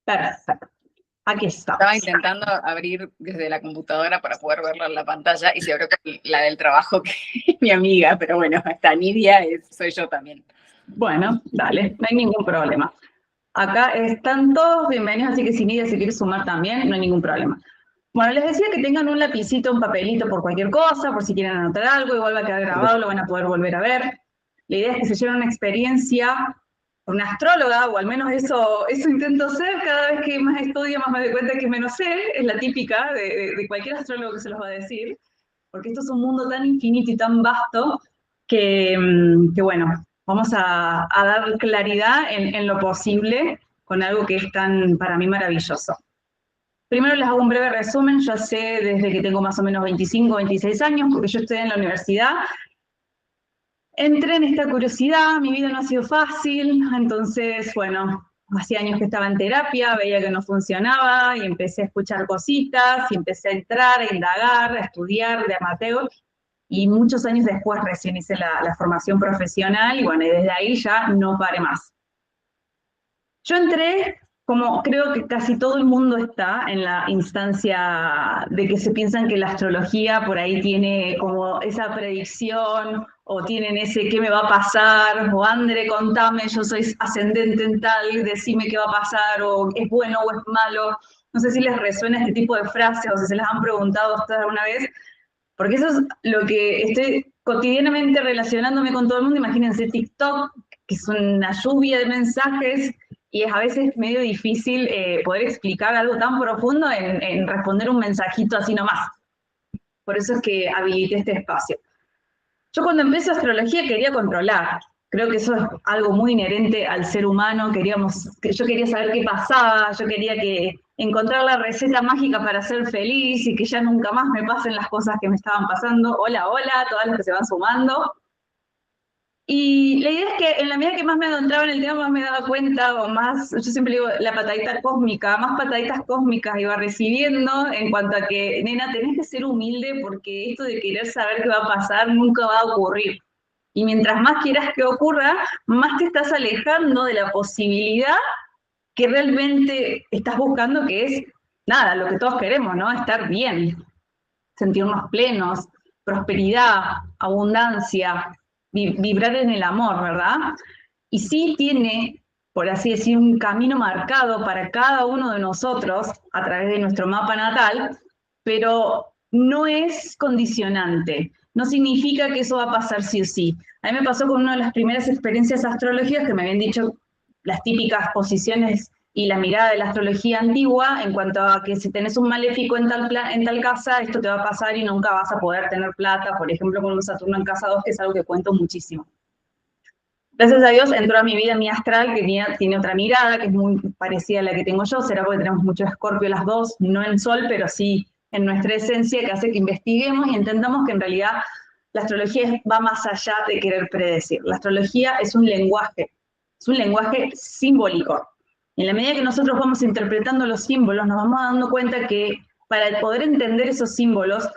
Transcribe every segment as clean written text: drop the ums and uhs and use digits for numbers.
Perfecto. Aquí Estaba estamos. intentando abrir desde la computadora para poder verla en la pantalla y se abrió la del trabajo, que es mi amiga, pero bueno, esta Nidia soy yo también. Bueno, dale, no hay ningún problema. Acá están todos bienvenidos, así que si Nidia se quiere sumar también, no hay ningún problema. Bueno, les decía que tengan un lapicito, un papelito por cualquier cosa, por si quieren anotar algo, igual va a quedar grabado, lo van a poder volver a ver. La idea es que se lleven una experiencia con una astróloga, o al menos eso intento hacer. Cada vez que más estudio, más me doy cuenta que menos sé, es la típica de cualquier astrólogo que se los va a decir, porque esto es un mundo tan infinito y tan vasto que bueno, vamos a dar claridad en lo posible con algo que es tan, para mí, maravilloso. Primero les hago un breve resumen. Yo sé desde que tengo más o menos 25, 26 años, porque yo estoy en la universidad. Entré en esta curiosidad, mi vida no ha sido fácil, entonces, bueno, hacía años que estaba en terapia, veía que no funcionaba y empecé a escuchar cositas y empecé a entrar, a indagar, a estudiar de amateur. Y muchos años después recién hice la formación profesional y bueno, y desde ahí ya no paré más. Yo entré, como creo que casi todo el mundo está, en la instancia de que se piensan que la astrología por ahí tiene como esa predicción, o tienen ese qué me va a pasar, o Andre, contame, yo soy ascendente en tal, decime qué va a pasar, o es bueno o es malo. No sé si les resuena este tipo de frases o si se las han preguntado ustedes alguna vez, porque eso es lo que estoy cotidianamente relacionándome con todo el mundo. Imagínense TikTok, que es una lluvia de mensajes, y es a veces medio difícil poder explicar algo tan profundo en responder un mensajito así nomás. Por eso es que habilité este espacio. Yo cuando empecé astrología quería controlar. Creo que eso es algo muy inherente al ser humano. Yo quería saber qué pasaba, yo quería encontrar la receta mágica para ser feliz y que ya nunca más me pasen las cosas que me estaban pasando. Hola, hola, todas las que se van sumando. Y la idea es que en la medida que más me adentraba en el tema, más me daba cuenta, o más, yo siempre digo, la patadita cósmica, más pataditas cósmicas iba recibiendo en cuanto a que, nena, tenés que ser humilde porque esto de querer saber qué va a pasar nunca va a ocurrir. Y mientras más quieras que ocurra, más te estás alejando de la posibilidad que realmente estás buscando, que es, nada, lo que todos queremos, ¿no? Estar bien, sentirnos plenos, prosperidad, abundancia, vibrar en el amor, ¿verdad? Y sí tiene, por así decir, un camino marcado para cada uno de nosotros a través de nuestro mapa natal, pero no es condicionante. No significa que eso va a pasar sí o sí. A mí me pasó con una de las primeras experiencias astrológicas que me habían dicho las típicas posiciones y la mirada de la astrología antigua en cuanto a que si tenés un maléfico en tal casa, esto te va a pasar y nunca vas a poder tener plata, por ejemplo, con un Saturno en casa 2, que es algo que cuento muchísimo. Gracias a Dios entró a mi vida mi astral, que tiene otra mirada, que es muy parecida a la que tengo yo. Será porque tenemos mucho Escorpio las dos, no en Sol, pero sí en nuestra esencia, que hace que investiguemos y entendamos que en realidad la astrología va más allá de querer predecir. La astrología es un lenguaje simbólico. En la medida que nosotros vamos interpretando los símbolos, nos vamos dando cuenta que para poder entender esos símbolos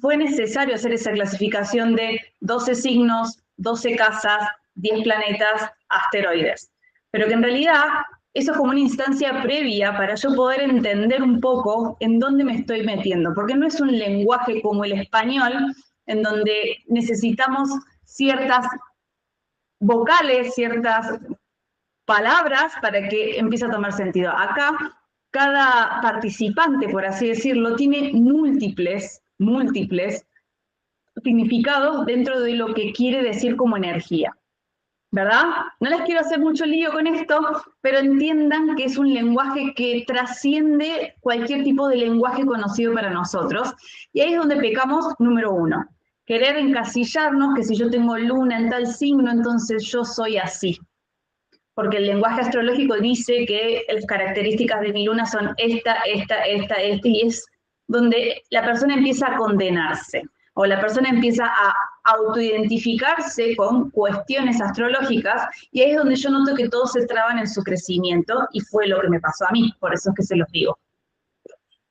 fue necesario hacer esa clasificación de 12 signos, 12 casas, 10 planetas, asteroides. Pero que en realidad eso es como una instancia previa para yo poder entender un poco en dónde me estoy metiendo, porque no es un lenguaje como el español, en donde necesitamos ciertas vocales, ciertas palabras para que empiece a tomar sentido. Acá, cada participante, por así decirlo, tiene múltiples significados dentro de lo que quiere decir como energía, ¿verdad? No les quiero hacer mucho lío con esto, pero entiendan que es un lenguaje que trasciende cualquier tipo de lenguaje conocido para nosotros. Y ahí es donde pecamos, número uno. Querer encasillarnos, que si yo tengo luna en tal signo, entonces yo soy así. Porque el lenguaje astrológico dice que las características de mi luna son esta, y es donde la persona empieza a condenarse, o la persona empieza a autoidentificarse con cuestiones astrológicas, y ahí es donde yo noto que todos se traban en su crecimiento, y fue lo que me pasó a mí, por eso es que se los digo.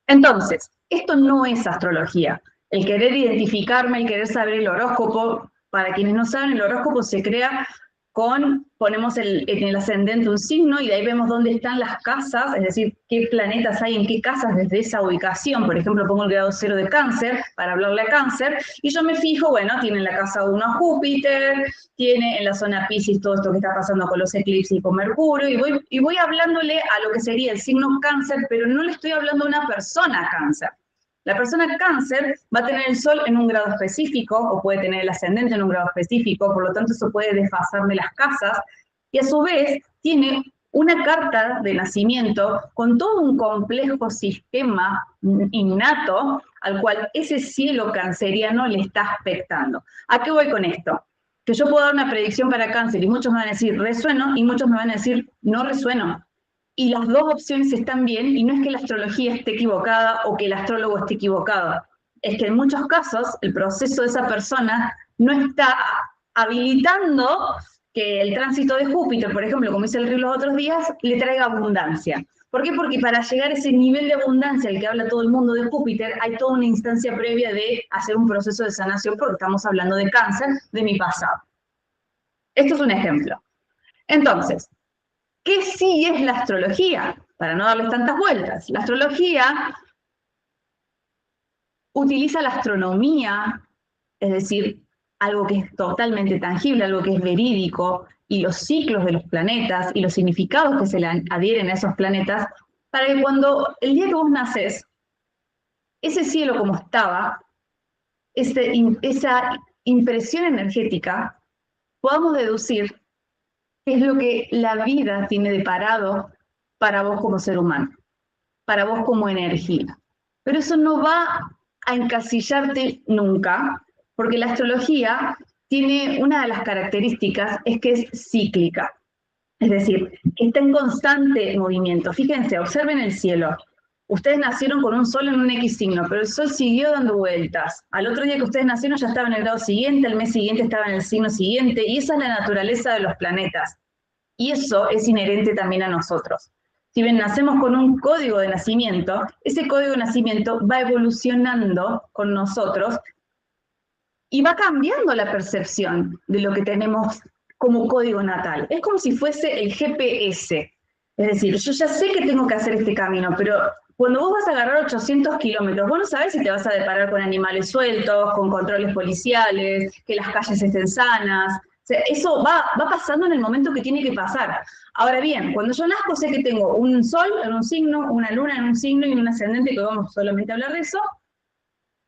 Entonces, esto no es astrología. El querer identificarme, el querer saber el horóscopo, para quienes no saben, el horóscopo se crea ponemos en el ascendente un signo y de ahí vemos dónde están las casas, es decir, qué planetas hay en qué casas desde esa ubicación. Por ejemplo, pongo el grado 0 de Cáncer para hablarle a Cáncer y yo me fijo, bueno, tiene en la casa 1 a Júpiter, tiene en la zona Piscis todo esto que está pasando con los eclipses y con Mercurio, y voy hablándole a lo que sería el signo Cáncer, pero no le estoy hablando a una persona Cáncer. La persona Cáncer va a tener el Sol en un grado específico, o puede tener el ascendente en un grado específico, por lo tanto eso puede desfasar de las casas, y a su vez tiene una carta de nacimiento con todo un complejo sistema innato al cual ese cielo canceriano le está aspectando. ¿A qué voy con esto? Que yo puedo dar una predicción para Cáncer y muchos me van a decir resueno y muchos me van a decir no resueno. Y las dos opciones están bien, y no es que la astrología esté equivocada o que el astrólogo esté equivocado. Es que en muchos casos el proceso de esa persona no está habilitando que el tránsito de Júpiter, por ejemplo, como dice el río los otros días, le traiga abundancia. ¿Por qué? Porque para llegar a ese nivel de abundancia al que habla todo el mundo de Júpiter, hay toda una instancia previa de hacer un proceso de sanación, porque estamos hablando de Cáncer, de mi pasado. Esto es un ejemplo. Entonces, ¿qué sí es la astrología? Para no darles tantas vueltas. La astrología utiliza la astronomía, es decir, algo que es totalmente tangible, algo que es verídico, y los ciclos de los planetas y los significados que se le adhieren a esos planetas, para que cuando el día que vos naces, ese cielo como estaba, esa impresión energética, podamos deducir qué es lo que la vida tiene deparado para vos como ser humano, para vos como energía. Pero eso no va a encasillarte nunca, porque la astrología tiene una de las características, es que es cíclica. Es decir, que está en constante movimiento. Fíjense, observen el cielo. Ustedes nacieron con un sol en un X signo, pero el sol siguió dando vueltas. Al otro día que ustedes nacieron ya estaba en el grado siguiente, el mes siguiente estaba en el signo siguiente, y esa es la naturaleza de los planetas. Y eso es inherente también a nosotros. Si bien nacemos con un código de nacimiento, ese código de nacimiento va evolucionando con nosotros y va cambiando la percepción de lo que tenemos como código natal. Es como si fuese el GPS. Es decir, yo ya sé que tengo que hacer este camino, pero cuando vos vas a agarrar 800 kilómetros, vos no sabés si te vas a deparar con animales sueltos, con controles policiales, que las calles estén sanas. O sea, eso va pasando en el momento que tiene que pasar. Ahora bien, cuando yo nazco sé que tengo un sol en un signo, una luna en un signo y un ascendente, que vamos solamente a hablar de eso,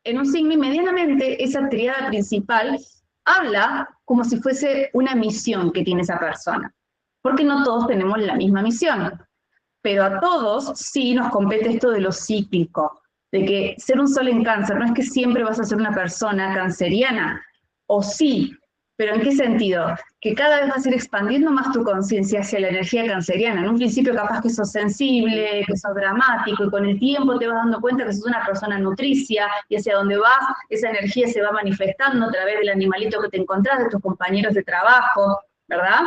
en un signo, y medianamente esa tríada principal habla como si fuese una misión que tiene esa persona. Porque no todos tenemos la misma misión, pero a todos sí nos compete esto de lo cíclico, de que ser un sol en Cáncer no es que siempre vas a ser una persona canceriana, o sí, pero ¿en qué sentido? Que cada vez vas a ir expandiendo más tu conciencia hacia la energía canceriana. En un principio capaz que sos sensible, que sos dramático, y con el tiempo te vas dando cuenta que sos una persona nutricia, y hacia donde vas, esa energía se va manifestando a través del animalito que te encontrás, de tus compañeros de trabajo, ¿verdad?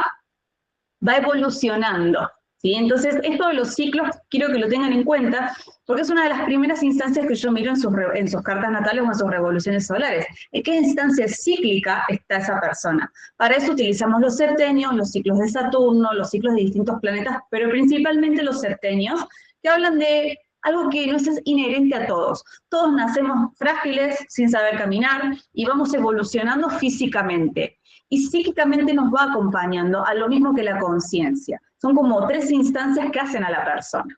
Va evolucionando, ¿sí? Entonces, esto de los ciclos quiero que lo tengan en cuenta, porque es una de las primeras instancias que yo miro en sus cartas natales o en sus revoluciones solares. ¿En qué instancia cíclica está esa persona? Para eso utilizamos los septenios, los ciclos de Saturno, los ciclos de distintos planetas, pero principalmente los septenios, que hablan de algo que no es inherente a todos. Todos nacemos frágiles, sin saber caminar, y vamos evolucionando físicamente. Y psíquicamente nos va acompañando a lo mismo que la conciencia. Son como tres instancias que hacen a la persona.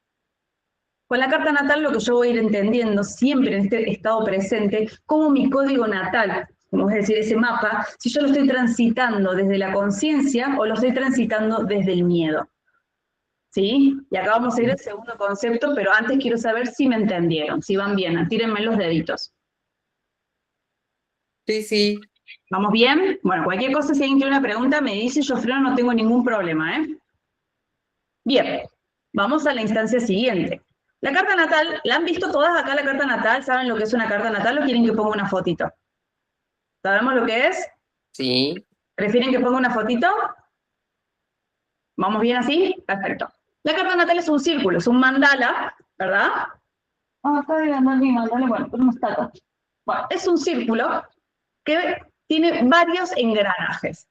Con la carta natal lo que yo voy a ir entendiendo siempre en este estado presente, como mi código natal, como es decir, ese mapa, si yo lo estoy transitando desde la conciencia o lo estoy transitando desde el miedo. ¿Sí? Y acá vamos a ir al segundo concepto, pero antes quiero saber si me entendieron, si van bien, tírenme los deditos. Sí, sí. ¿Vamos bien? Bueno, cualquier cosa, si alguien tiene una pregunta, me dice, yo freno, no tengo ningún problema, ¿eh? Bien, vamos a la instancia siguiente. La carta natal, ¿la han visto todas acá la carta natal? ¿Saben lo que es una carta natal o quieren que ponga una fotito? ¿Sabemos lo que es? Sí. ¿Prefieren que ponga una fotito? ¿Vamos bien así? Perfecto. La carta natal es un círculo, es un mandala, ¿verdad? Ah, está bien, mandala, bueno, un status. Bueno, es un círculo que tiene varios engranajes.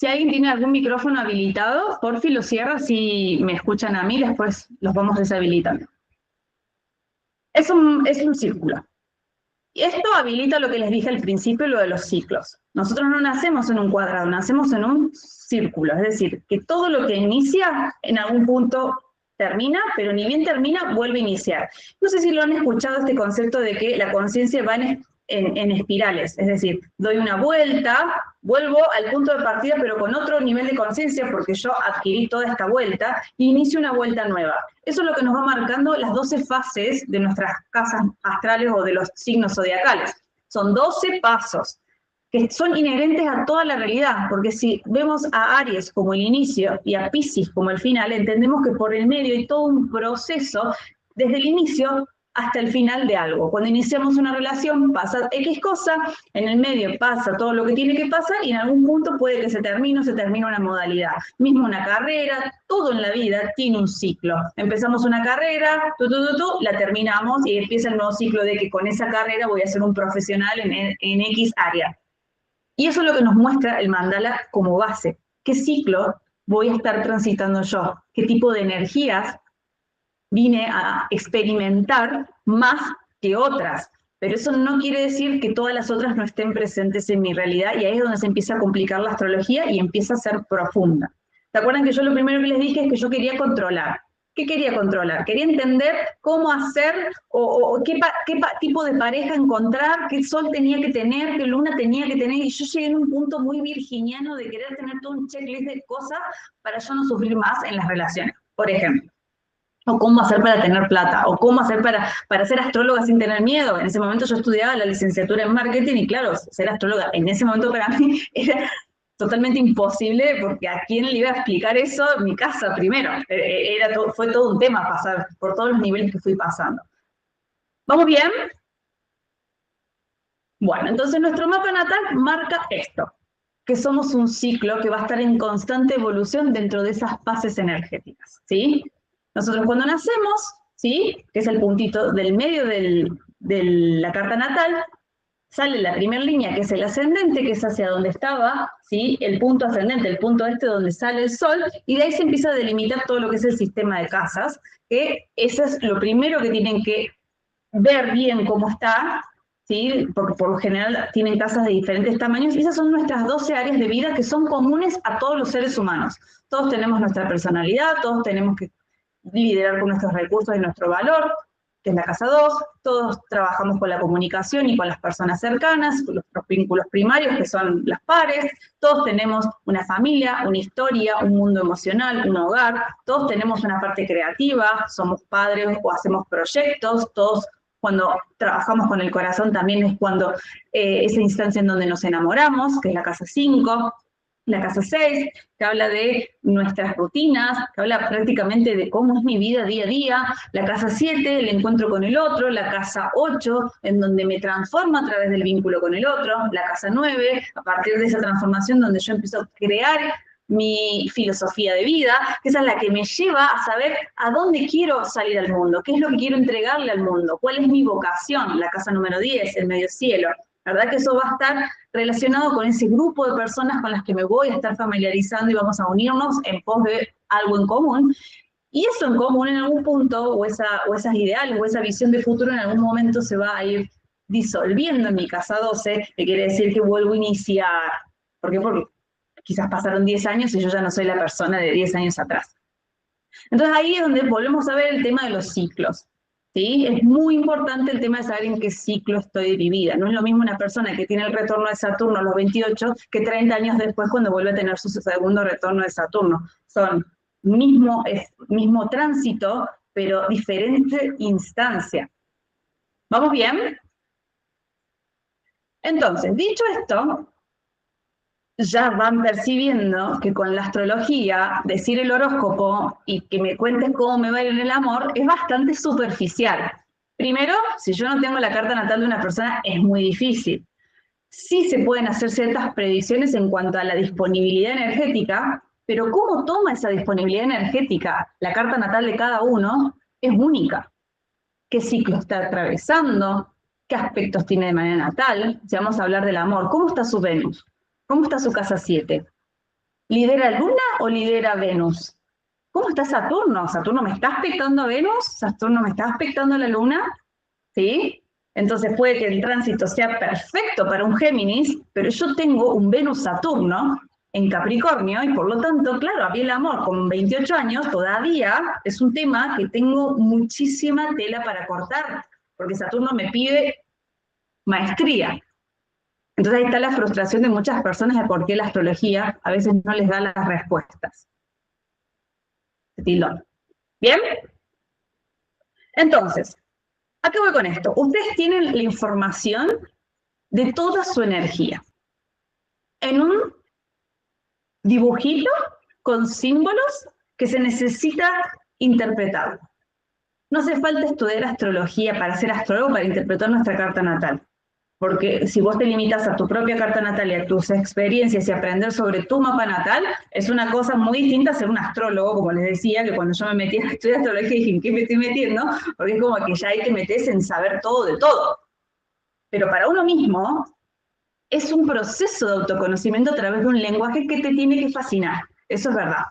Si alguien tiene algún micrófono habilitado, porfi lo cierra, si me escuchan a mí, después los vamos deshabilitando. Es un círculo. Y esto habilita lo que les dije al principio, lo de los ciclos. Nosotros no nacemos en un cuadrado, nacemos en un círculo. Es decir, que todo lo que inicia en algún punto termina, pero ni bien termina, vuelve a iniciar. No sé si lo han escuchado este concepto de que la conciencia va en espirales. Es decir, doy una vuelta, vuelvo al punto de partida, pero con otro nivel de conciencia, porque yo adquirí toda esta vuelta, e inicio una vuelta nueva. Eso es lo que nos va marcando las 12 fases de nuestras casas astrales o de los signos zodiacales. Son 12 pasos que son inherentes a toda la realidad, porque si vemos a Aries como el inicio y a Piscis como el final, entendemos que por el medio hay todo un proceso desde el inicio hasta el final de algo. Cuando iniciamos una relación pasa X cosa, en el medio pasa todo lo que tiene que pasar y en algún punto puede que se termine una modalidad. Mismo una carrera, todo en la vida tiene un ciclo. Empezamos una carrera, la terminamos y empieza el nuevo ciclo de que con esa carrera voy a ser un profesional en X área. Y eso es lo que nos muestra el mandala como base. ¿Qué ciclo voy a estar transitando yo? ¿Qué tipo de energías vine a experimentar más que otras? Pero eso no quiere decir que todas las otras no estén presentes en mi realidad, y ahí es donde se empieza a complicar la astrología y empieza a ser profunda. ¿Se acuerdan que yo lo primero que les dije es que yo quería controlar? ¿Qué quería controlar? Quería entender cómo hacer o qué tipo de pareja encontrar, qué sol tenía que tener, qué luna tenía que tener, y yo llegué en un punto muy virginiano de querer tener todo un checklist de cosas para yo no sufrir más en las relaciones, por ejemplo. O cómo hacer para tener plata, o cómo hacer para ser astróloga sin tener miedo. En ese momento yo estudiaba la licenciatura en marketing y claro, ser astróloga en ese momento para mí era totalmente imposible, porque a quién le iba a explicar eso en mi casa primero. Fue todo un tema pasar por todos los niveles que fui pasando. ¿Vamos bien? Bueno, entonces nuestro mapa natal marca esto, que somos un ciclo que va a estar en constante evolución dentro de esas fases energéticas, ¿sí? Nosotros cuando nacemos, ¿sí? Que es el puntito del medio de la carta natal, sale la primera línea, que es el ascendente, que es hacia donde estaba, ¿sí? El punto ascendente, el punto este donde sale el sol, y de ahí se empieza a delimitar todo lo que es el sistema de casas, que eso es lo primero que tienen que ver bien cómo está, ¿sí? Porque por lo general tienen casas de diferentes tamaños, y esas son nuestras 12 áreas de vida que son comunes a todos los seres humanos. Todos tenemos nuestra personalidad, todos tenemos que lidiar con nuestros recursos y nuestro valor, que es la casa 2, todos trabajamos con la comunicación y con las personas cercanas, con los vínculos primarios, que son las pares, todos tenemos una familia, una historia, un mundo emocional, un hogar, todos tenemos una parte creativa, somos padres o hacemos proyectos, todos cuando trabajamos con el corazón también es cuando esa instancia en donde nos enamoramos, que es la casa 5, la casa 6, que habla de nuestras rutinas, que habla prácticamente de cómo es mi vida día a día, la casa 7, el encuentro con el otro, la casa 8, en donde me transformo a través del vínculo con el otro, la casa 9, a partir de esa transformación donde yo empiezo a crear mi filosofía de vida, que esa es la que me lleva a saber a dónde quiero salir al mundo, qué es lo que quiero entregarle al mundo, cuál es mi vocación, la casa número 10, el medio cielo. La verdad que eso va a estar relacionado con ese grupo de personas con las que me voy a estar familiarizando y vamos a unirnos en pos de algo en común. Y eso en común en algún punto, o esas ideales, o esa visión de futuro en algún momento se va a ir disolviendo en mi casa 12, que quiere decir que vuelvo a iniciar. ¿Por qué? Porque quizás pasaron 10 años y yo ya no soy la persona de 10 años atrás. Entonces ahí es donde volvemos a ver el tema de los ciclos. ¿Sí? Es muy importante el tema de saber en qué ciclo estoy vivida. No es lo mismo una persona que tiene el retorno de Saturno a los 28 que 30 años después cuando vuelve a tener su segundo retorno de Saturno. Son mismo tránsito, pero diferente instancia. ¿Vamos bien? Entonces, dicho esto, ya van percibiendo que con la astrología, decir el horóscopo y que me cuentes cómo me va a ir en el amor es bastante superficial. Primero, si yo no tengo la carta natal de una persona, es muy difícil. Sí se pueden hacer ciertas predicciones en cuanto a la disponibilidad energética, pero cómo toma esa disponibilidad energética la carta natal de cada uno es única. ¿Qué ciclo está atravesando? ¿Qué aspectos tiene de manera natal? Si vamos a hablar del amor, ¿cómo está su Venus? ¿Cómo está su casa 7? ¿Lidera Luna o lidera Venus? ¿Cómo está Saturno? ¿Saturno me está aspectando a Venus? ¿Saturno me está aspectando a la Luna? ¿Sí? Entonces puede que el tránsito sea perfecto para un Géminis, pero yo tengo un Venus-Saturno en Capricornio y por lo tanto, claro, a mí el amor con 28 años todavía es un tema que tengo muchísima tela para cortar, porque Saturno me pide maestría. Entonces ahí está la frustración de muchas personas de por qué la astrología a veces no les da las respuestas. Tilón. ¿Bien? Entonces, ¿a qué voy con esto? Ustedes tienen la información de toda su energía en un dibujito con símbolos que se necesita interpretar. No hace falta estudiar astrología para ser astrólogo, para interpretar nuestra carta natal. Porque si vos te limitas a tu propia carta natal y a tus experiencias y aprender sobre tu mapa natal, es una cosa muy distinta a ser un astrólogo, como les decía, que cuando yo me metí a estudiar astrología dije, ¿en qué me estoy metiendo? Porque es como que ya ahí te metes en saber todo de todo. Pero para uno mismo es un proceso de autoconocimiento a través de un lenguaje que te tiene que fascinar. Eso es verdad.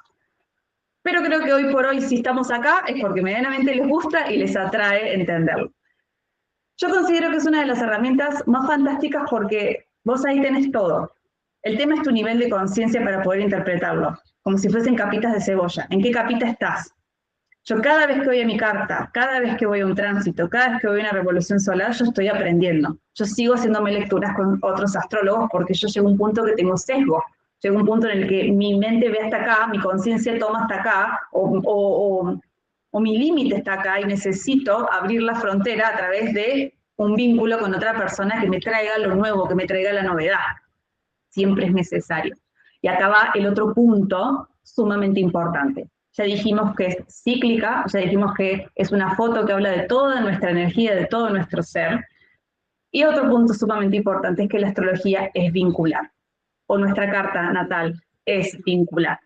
Pero creo que hoy por hoy, si estamos acá, es porque medianamente les gusta y les atrae entenderlo. Yo considero que es una de las herramientas más fantásticas porque vos ahí tenés todo. El tema es tu nivel de conciencia para poder interpretarlo, como si fuesen capitas de cebolla. ¿En qué capita estás? Yo cada vez que voy a mi carta, cada vez que voy a un tránsito, cada vez que voy a una revolución solar, yo estoy aprendiendo. Yo sigo haciéndome lecturas con otros astrólogos porque yo llego a un punto que tengo sesgo. Llego a un punto en el que mi mente ve hasta acá, mi conciencia toma hasta acá, o mi límite está acá y necesito abrir la frontera a través de un vínculo con otra persona que me traiga lo nuevo, que me traiga la novedad. Siempre es necesario. Y acá va el otro punto sumamente importante. Ya dijimos que es cíclica, ya dijimos que es una foto que habla de toda nuestra energía, de todo nuestro ser. Y otro punto sumamente importante es que la astrología es vincular, o nuestra carta natal es vincular.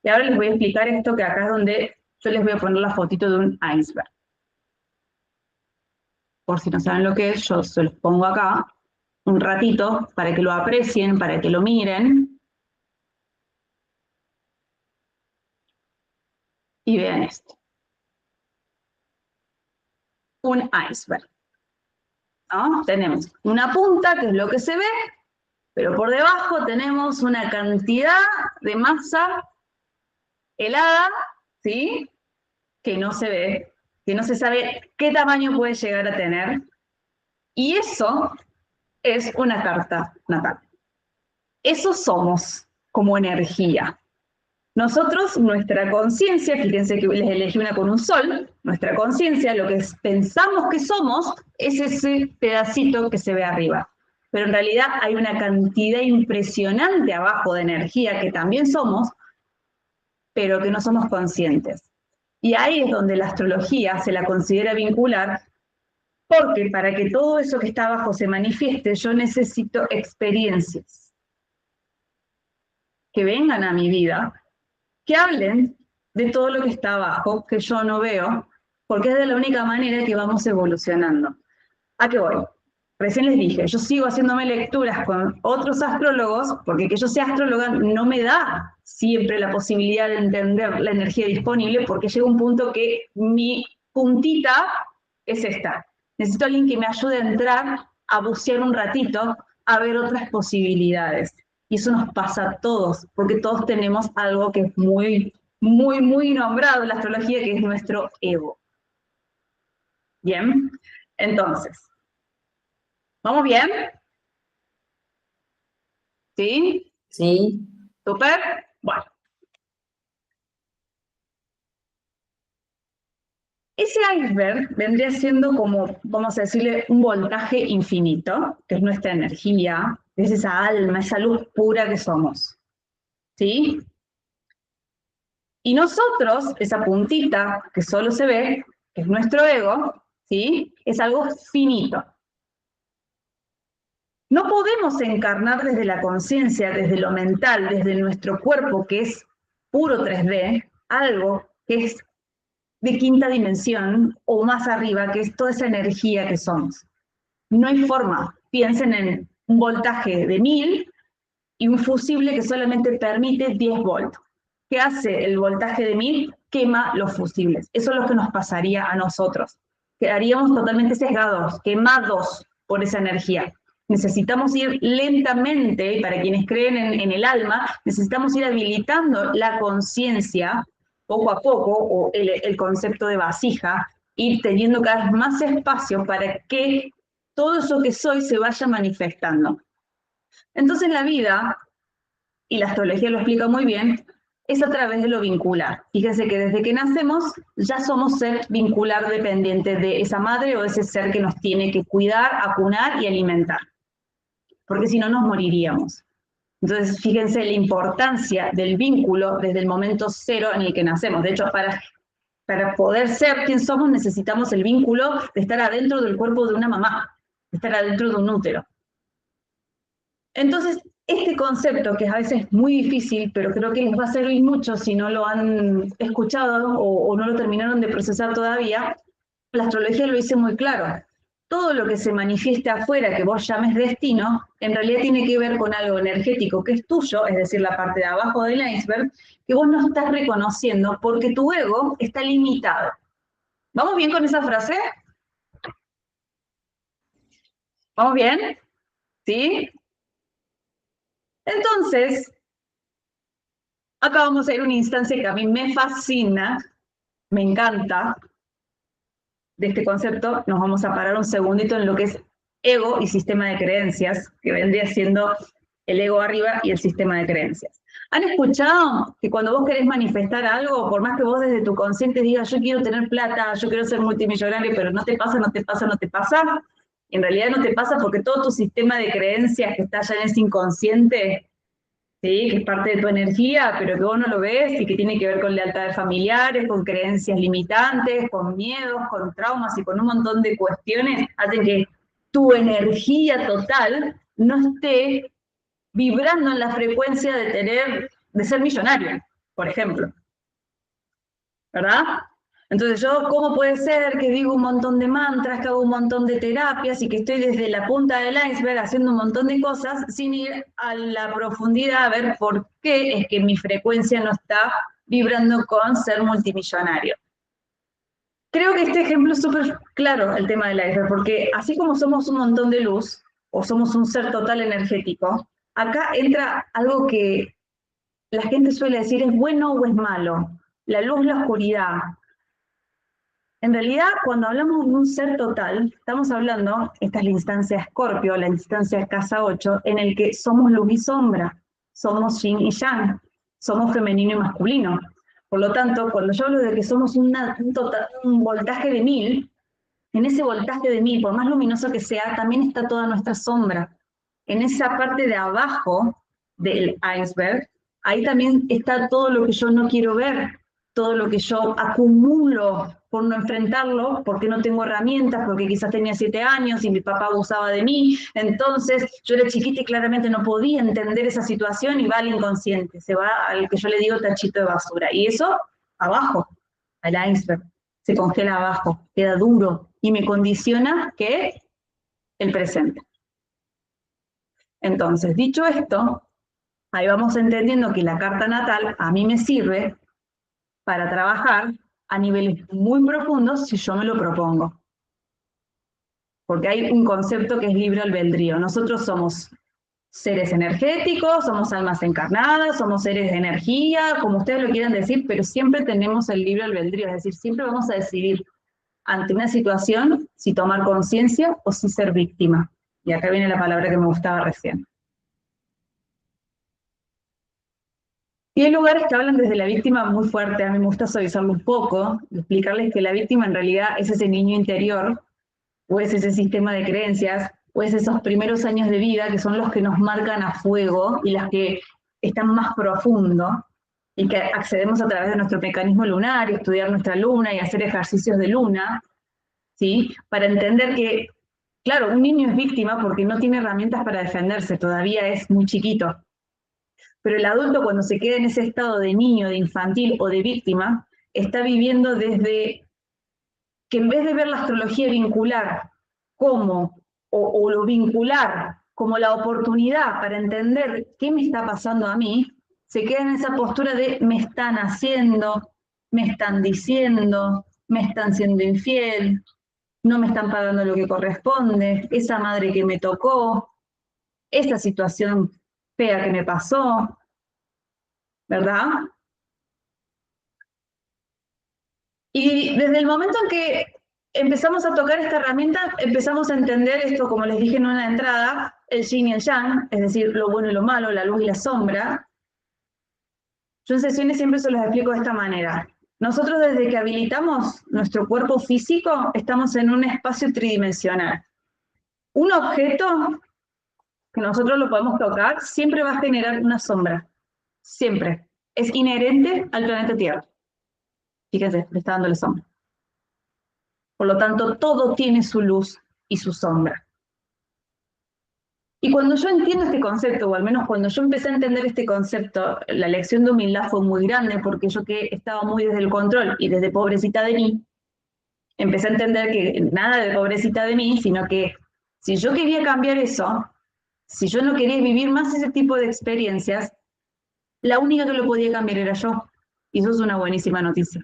Y ahora les voy a explicar esto, que acá es donde yo les voy a poner la fotito de un iceberg. Por si no saben lo que es, yo se los pongo acá un ratito para que lo aprecien, para que lo miren. Y vean esto. Un iceberg, ¿no? Tenemos una punta, que es lo que se ve, pero por debajo tenemos una cantidad de masa helada, ¿sí? Que no se ve, que no se sabe qué tamaño puede llegar a tener. Y eso es una carta natal. Eso somos como energía. Nosotros, nuestra conciencia, fíjense que les elegí una con un sol, nuestra conciencia, lo que pensamos que somos, es ese pedacito que se ve arriba. Pero en realidad hay una cantidad impresionante abajo de energía que también somos, pero que no somos conscientes. Y ahí es donde la astrología se la considera vincular, porque para que todo eso que está abajo se manifieste, yo necesito experiencias que vengan a mi vida, que hablen de todo lo que está abajo, que yo no veo, porque es de la única manera que vamos evolucionando. ¿A qué voy? Recién les dije, yo sigo haciéndome lecturas con otros astrólogos, porque que yo sea astróloga no me da siempre la posibilidad de entender la energía disponible, porque llega un punto que mi puntita es esta. Necesito a alguien que me ayude a entrar, a bucear un ratito, a ver otras posibilidades. Y eso nos pasa a todos, porque todos tenemos algo que es muy, muy, muy nombrado en la astrología, que es nuestro ego. Bien, entonces, ¿vamos bien? ¿Sí? Sí. ¿Súper? Bueno. Ese iceberg vendría siendo como, vamos a decirle, un voltaje infinito, que es nuestra energía, es esa alma, esa luz pura que somos. ¿Sí? Y nosotros, esa puntita que solo se ve, que es nuestro ego, ¿sí? Es algo finito. No podemos encarnar desde la conciencia, desde lo mental, desde nuestro cuerpo, que es puro 3D, algo que es de quinta dimensión o más arriba, que es toda esa energía que somos. No hay forma. Piensen en un voltaje de 1000 y un fusible que solamente permite 10 volts. ¿Qué hace el voltaje de 1000? Quema los fusibles. Eso es lo que nos pasaría a nosotros. Quedaríamos totalmente sesgados, quemados por esa energía. Necesitamos ir lentamente, y para quienes creen en el alma, necesitamos ir habilitando la conciencia poco a poco, o el concepto de vasija, ir teniendo cada vez más espacio para que todo eso que soy se vaya manifestando. Entonces la vida, y la astrología lo explica muy bien, es a través de lo vincular. Fíjense que desde que nacemos ya somos ser vincular dependiente de esa madre o ese ser que nos tiene que cuidar, acunar y alimentar. Porque si no nos moriríamos. Entonces, fíjense la importancia del vínculo desde el momento cero en el que nacemos. De hecho, para poder ser quien somos necesitamos el vínculo de estar adentro del cuerpo de una mamá, de estar adentro de un útero. Entonces, este concepto, que a veces es muy difícil, pero creo que les va a servir mucho si no lo han escuchado o no lo terminaron de procesar todavía, la astrología lo dice muy claro. Todo lo que se manifieste afuera, que vos llames destino, en realidad tiene que ver con algo energético que es tuyo, es decir, la parte de abajo del iceberg, que vos no estás reconociendo porque tu ego está limitado. ¿Vamos bien con esa frase? ¿Vamos bien? ¿Sí? Entonces, acá vamos a ir a una instancia que a mí me fascina, me encanta, de este concepto. Nos vamos a parar un segundito en lo que es ego y sistema de creencias, que vendría siendo el ego arriba y el sistema de creencias. ¿Han escuchado que cuando vos querés manifestar algo, por más que vos desde tu consciente digas, yo quiero tener plata, yo quiero ser multimillonario, pero no te pasa, no te pasa, no te pasa? En realidad no te pasa porque todo tu sistema de creencias que está allá en ese inconsciente, ¿sí? Que es parte de tu energía, pero que vos no lo ves y que tiene que ver con lealtades familiares, con creencias limitantes, con miedos, con traumas y con un montón de cuestiones, hacen que tu energía total no esté vibrando en la frecuencia de ser millonario, por ejemplo. ¿Verdad? Entonces yo, ¿cómo puede ser que digo un montón de mantras, que hago un montón de terapias y que estoy desde la punta del iceberg haciendo un montón de cosas sin ir a la profundidad a ver por qué es que mi frecuencia no está vibrando con ser multimillonario? Creo que este ejemplo es súper claro, el tema del iceberg, porque así como somos un montón de luz, o somos un ser total energético, acá entra algo que la gente suele decir, ¿es bueno o es malo? La luz, la oscuridad. En realidad, cuando hablamos de un ser total, estamos hablando, esta es la instancia Escorpio, la instancia Casa 8, en el que somos luz y sombra, somos yin y yang, somos femenino y masculino. Por lo tanto, cuando yo hablo de que somos un voltaje de 1000, en ese voltaje de 1000, por más luminoso que sea, también está toda nuestra sombra. En esa parte de abajo del iceberg, ahí también está todo lo que yo no quiero ver, todo lo que yo acumulo por no enfrentarlo, porque no tengo herramientas, porque quizás tenía 7 años y mi papá abusaba de mí, entonces yo era chiquita y claramente no podía entender esa situación y va al inconsciente, se va al que yo le digo tachito de basura. Y eso abajo, al iceberg, se congela abajo, queda duro y me condiciona que el presente. Entonces, dicho esto, ahí vamos entendiendo que la carta natal a mí me sirve para trabajar a niveles muy profundos si yo me lo propongo. Porque hay un concepto que es libre albedrío. Nosotros somos seres energéticos, somos almas encarnadas, somos seres de energía, como ustedes lo quieran decir, pero siempre tenemos el libre albedrío, es decir, siempre vamos a decidir ante una situación si tomar conciencia o si ser víctima. Y acá viene la palabra que me gustaba recién. Y hay lugares que hablan desde la víctima muy fuerte, a mí me gusta suavizarlo un poco, y explicarles que la víctima en realidad es ese niño interior, o es ese sistema de creencias, o es esos primeros años de vida que son los que nos marcan a fuego y las que están más profundo, y que accedemos a través de nuestro mecanismo lunar, y estudiar nuestra luna y hacer ejercicios de luna, ¿sí? Para entender que, claro, un niño es víctima porque no tiene herramientas para defenderse, todavía es muy chiquito. Pero el adulto cuando se queda en ese estado de niño, de infantil o de víctima, está viviendo desde que en vez de ver la astrología vincular como, o lo vincular como la oportunidad para entender qué me está pasando a mí, se queda en esa postura de me están haciendo, me están diciendo, me están siendo infiel, no me están pagando lo que corresponde, esa madre que me tocó, esa situación fea que me pasó, ¿verdad? Y desde el momento en que empezamos a tocar esta herramienta, empezamos a entender esto, como les dije en una entrada, el yin y el yang, es decir, lo bueno y lo malo, la luz y la sombra. Yo en sesiones siempre se los explico de esta manera. Nosotros desde que habilitamos nuestro cuerpo físico, estamos en un espacio tridimensional. Un objeto que nosotros lo podemos tocar siempre va a generar una sombra. Siempre. Es inherente al planeta Tierra. Fíjense, le está dando la sombra. Por lo tanto, todo tiene su luz y su sombra. Y cuando yo entiendo este concepto, o al menos cuando yo empecé a entender este concepto, la lección de humildad fue muy grande, porque yo que estaba muy desde el control y desde pobrecita de mí, empecé a entender que nada de pobrecita de mí, sino que si yo quería cambiar eso, si yo no quería vivir más ese tipo de experiencias, la única que lo podía cambiar era yo. Y eso es una buenísima noticia.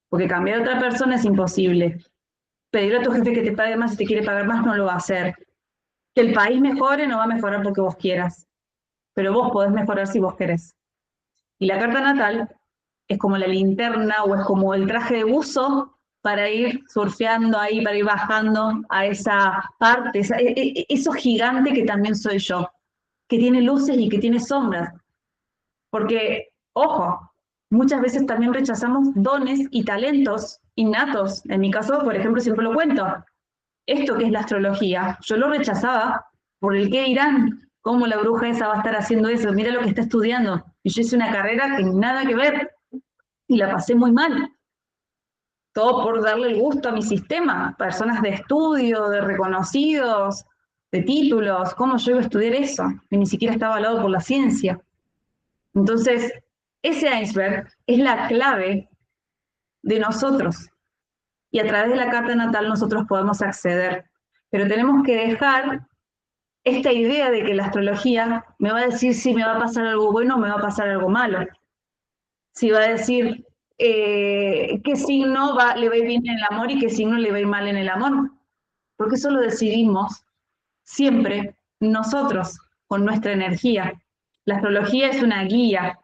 Porque cambiar a otra persona es imposible. Pedir a tu jefe que te pague más si te quiere pagar más no lo va a hacer. Que el país mejore no va a mejorar porque vos quieras. Pero vos podés mejorar si vos querés. Y la carta natal es como la linterna o es como el traje de buzo para ir surfeando ahí, para ir bajando a esa parte, eso gigante que también soy yo, que tiene luces y que tiene sombras. Porque, ojo, muchas veces también rechazamos dones y talentos innatos. En mi caso, por ejemplo, siempre lo cuento. Esto que es la astrología, yo lo rechazaba por el qué dirán, cómo la bruja esa va a estar haciendo eso, mira lo que está estudiando. Y yo hice una carrera que nada que ver y la pasé muy mal. Todo por darle el gusto a mi sistema, personas de estudio, de reconocidos, de títulos, ¿cómo yo iba a estudiar eso? Que ni siquiera estaba avalado por la ciencia. Entonces, ese iceberg es la clave de nosotros. Y a través de la carta natal nosotros podemos acceder. Pero tenemos que dejar esta idea de que la astrología me va a decir si me va a pasar algo bueno o me va a pasar algo malo. Si va a decir qué signo le va a ir bien en el amor y qué signo le va a ir mal en el amor. Porque eso lo decidimos siempre nosotros, con nuestra energía. La astrología es una guía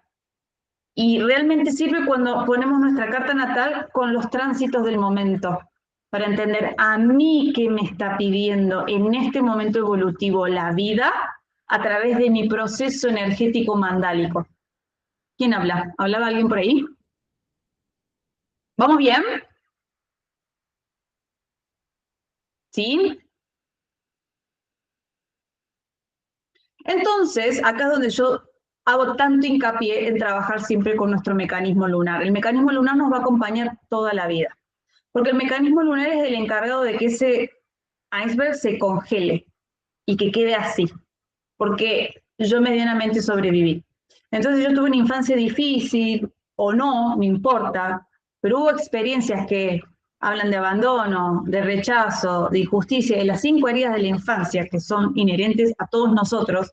y realmente sirve cuando ponemos nuestra carta natal con los tránsitos del momento, para entender a mí qué me está pidiendo en este momento evolutivo la vida a través de mi proceso energético mandálico. ¿Quién habla? ¿Hablaba alguien por ahí? ¿Vamos bien? ¿Sí? Entonces, acá es donde yo hago tanto hincapié en trabajar siempre con nuestro mecanismo lunar. El mecanismo lunar nos va a acompañar toda la vida, porque el mecanismo lunar es el encargado de que ese iceberg se congele y que quede así, porque yo medianamente sobreviví. Entonces yo tuve una infancia difícil, o no, no importa, pero hubo experiencias que hablan de abandono, de rechazo, de injusticia, de las 5 heridas de la infancia que son inherentes a todos nosotros.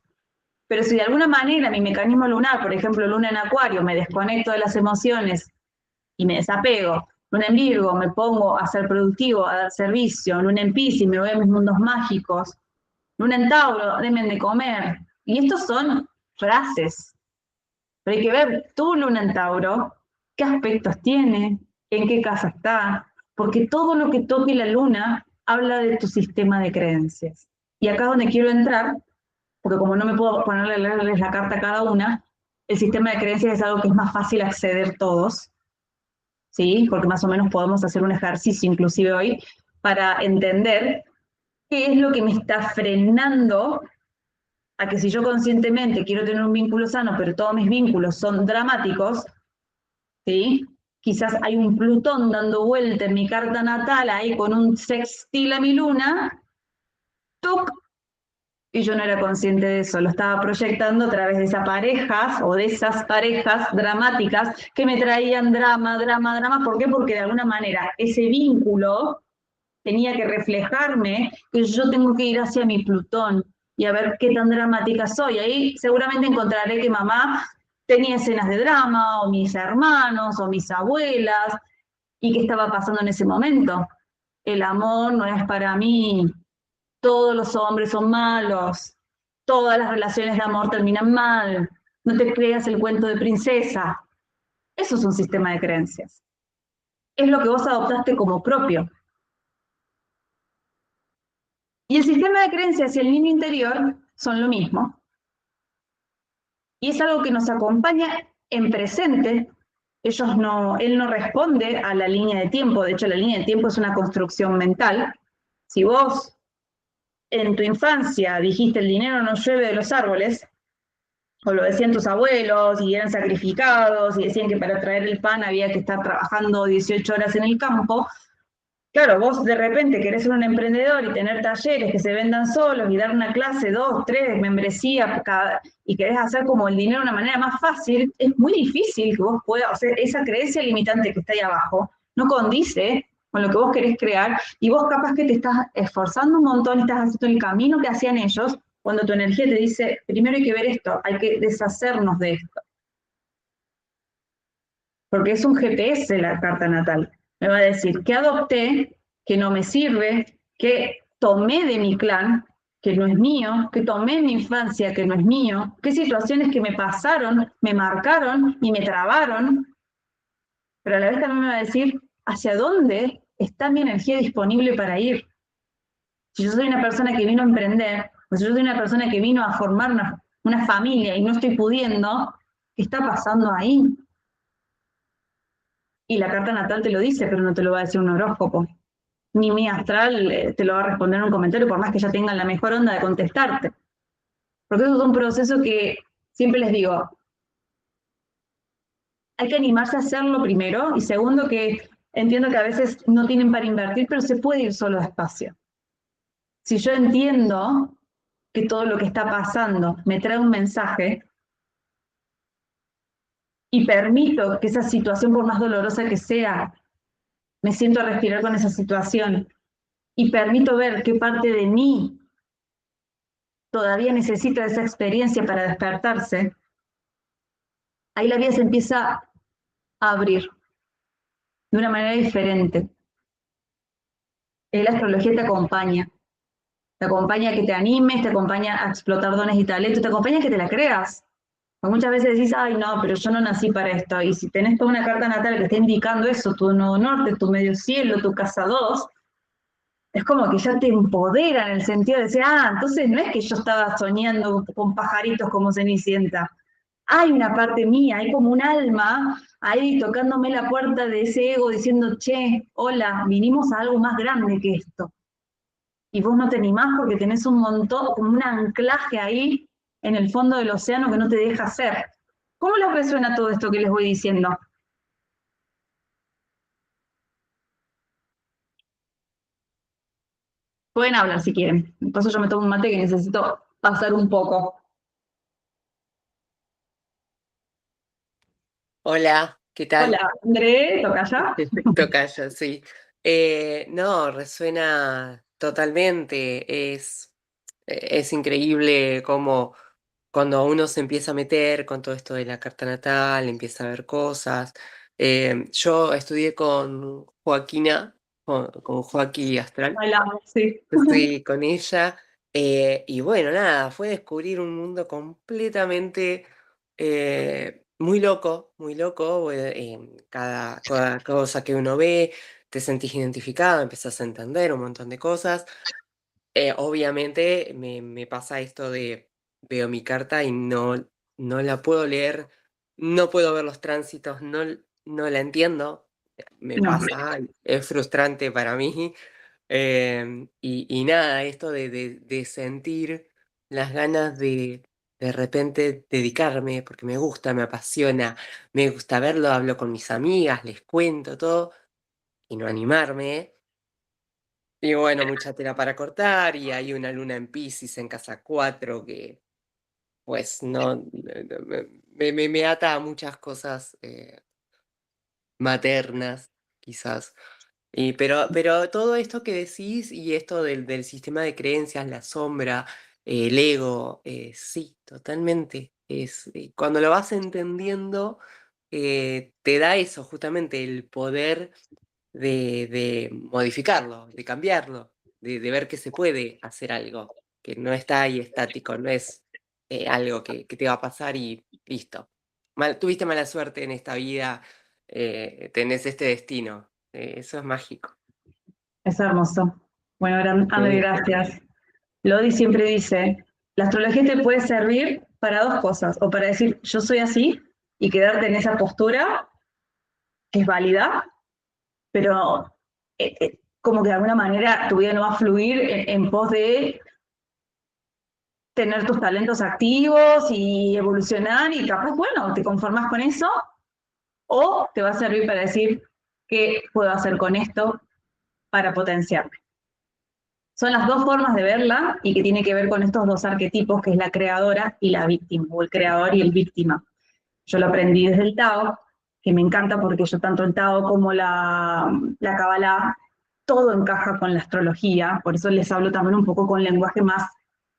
Pero si de alguna manera mi mecanismo lunar, por ejemplo, luna en Acuario, me desconecto de las emociones y me desapego, luna en Virgo, me pongo a ser productivo, a dar servicio, luna en Piscis, me voy a mis mundos mágicos, luna en Tauro, denme de comer. Y estos son frases. Pero hay que ver tu luna en Tauro, qué aspectos tiene, en qué casa está, porque todo lo que toque la luna habla de tu sistema de creencias. Y acá es donde quiero entrar, porque como no me puedo ponerle a leerles la carta a cada una, el sistema de creencias es algo que es más fácil acceder todos, ¿sí? Porque más o menos podemos hacer un ejercicio inclusive hoy para entender qué es lo que me está frenando a que si yo conscientemente quiero tener un vínculo sano, pero todos mis vínculos son dramáticos, ¿sí? Quizás hay un Plutón dando vuelta en mi carta natal ahí con un sextil a mi luna, ¡tuc! Y yo no era consciente de eso, lo estaba proyectando a través de esas parejas o de esas parejas dramáticas que me traían drama, drama, drama. ¿Por qué? Porque de alguna manera ese vínculo tenía que reflejarme que yo tengo que ir hacia mi Plutón. y a ver qué tan dramática soy. Ahí seguramente encontraré que mamá tenía escenas de drama, o mis hermanos, o mis abuelas, y qué estaba pasando en ese momento. El amor no es para mí, todos los hombres son malos, todas las relaciones de amor terminan mal, no te creas el cuento de princesa. Eso es un sistema de creencias. Es lo que vos adoptaste como propio. Y el sistema de creencias y el niño interior son lo mismo. Y es algo que nos acompaña en presente. Él no responde a la línea de tiempo. De hecho, la línea de tiempo es una construcción mental. Si vos en tu infancia dijiste el dinero no llueve de los árboles, o lo decían tus abuelos, y eran sacrificados, y decían que para traer el pan había que estar trabajando 18 horas en el campo, claro, vos de repente querés ser un emprendedor y tener talleres que se vendan solos y dar una clase, dos, tres, membresía, y querés hacer como el dinero de una manera más fácil, es muy difícil que vos puedas, o sea, esa creencia limitante que está ahí abajo no condice con lo que vos querés crear, y vos capaz que te estás esforzando un montón, estás haciendo el camino que hacían ellos, cuando tu energía te dice, primero hay que ver esto, hay que deshacernos de esto. Porque es un GPS la carta natal. Me va a decir qué adopté, que no me sirve, que tomé de mi clan, que no es mío, que tomé en mi infancia, que no es mío, qué situaciones que me pasaron, me marcaron y me trabaron, pero a la vez también me va a decir hacia dónde está mi energía disponible para ir. Si yo soy una persona que vino a emprender, o si yo soy una persona que vino a formar una familia y no estoy pudiendo, ¿qué está pasando ahí? Y la carta natal te lo dice, pero no te lo va a decir un horóscopo. Ni mi astral te lo va a responder en un comentario, por más que ya tengan la mejor onda de contestarte. Porque eso es un proceso que siempre les digo, hay que animarse a hacerlo primero, y segundo que entiendo que a veces no tienen para invertir, pero se puede ir solo despacio. Si yo entiendo que todo lo que está pasando me trae un mensaje y permito que esa situación, por más dolorosa que sea, me siento a respirar con esa situación y permito ver qué parte de mí todavía necesita esa experiencia para despertarse, ahí la vida se empieza a abrir de una manera diferente. La astrología te acompaña a que te animes, te acompaña a explotar dones y talentos, te acompaña a que te la creas. Porque muchas veces decís, ay no, pero yo no nací para esto. Y si tenés toda una carta natal que está indicando eso, tu nodo norte, tu medio cielo, tu casa 2, es como que ya te empodera en el sentido de decir, ah, entonces no es que yo estaba soñando con pajaritos como Cenicienta. Hay una parte mía, hay como un alma ahí tocándome la puerta de ese ego diciendo, che, hola, vinimos a algo más grande que esto. Y vos no te animás porque tenés un montón, como un anclaje ahí en el fondo del océano que no te deja hacer. ¿Cómo les resuena todo esto que les voy diciendo? Pueden hablar si quieren. Entonces yo me tomo un mate que necesito pasar un poco. Hola, ¿qué tal? Hola, André, ¿toca ya? Tocayo, sí. No, resuena totalmente. Es increíble cómo cuando uno se empieza a meter con todo esto de la carta natal, empieza a ver cosas. Yo estudié con Joaquina, con Joaquí Astral, Bailamos, sí. sí, con ella. Y bueno, nada, fue descubrir un mundo completamente muy loco. Cada cosa que uno ve, te sentís identificado, empezás a entender un montón de cosas. Obviamente me pasa esto de veo mi carta y no la puedo leer, no puedo ver los tránsitos, no la entiendo. Me No, pasa, es frustrante para mí. Y nada, esto de sentir las ganas de repente dedicarme, porque me gusta, me apasiona, me gusta verlo, hablo con mis amigas, les cuento todo, y no animarme. Y bueno, mucha tela para cortar, y hay una luna en Piscis en casa 4 que pues no me ata a muchas cosas maternas, quizás. Pero todo esto que decís y esto del sistema de creencias, la sombra, el ego, sí, totalmente. Cuando lo vas entendiendo, te da eso, justamente el poder de modificarlo, de cambiarlo, de ver que se puede hacer algo, que no está ahí estático, no es algo que te va a pasar y listo. Tuviste mala suerte en esta vida, tenés este destino. Eso es mágico. Es hermoso. Bueno, André, Sí. gracias. Lodi siempre dice, la astrología te puede servir para dos cosas, o para decir, yo soy así, y quedarte en esa postura, que es válida, pero como que de alguna manera tu vida no va a fluir en pos de tener tus talentos activos y evolucionar, y capaz, bueno, te conformas con eso, o te va a servir para decir, ¿qué puedo hacer con esto para potenciarme? Son las dos formas de verla y que tiene que ver con estos dos arquetipos, que es la creadora y la víctima, o el creador y el víctima. Yo lo aprendí desde el Tao, que me encanta porque yo tanto el Tao como la Kabbalah, todo encaja con la astrología, por eso les hablo también un poco con lenguaje más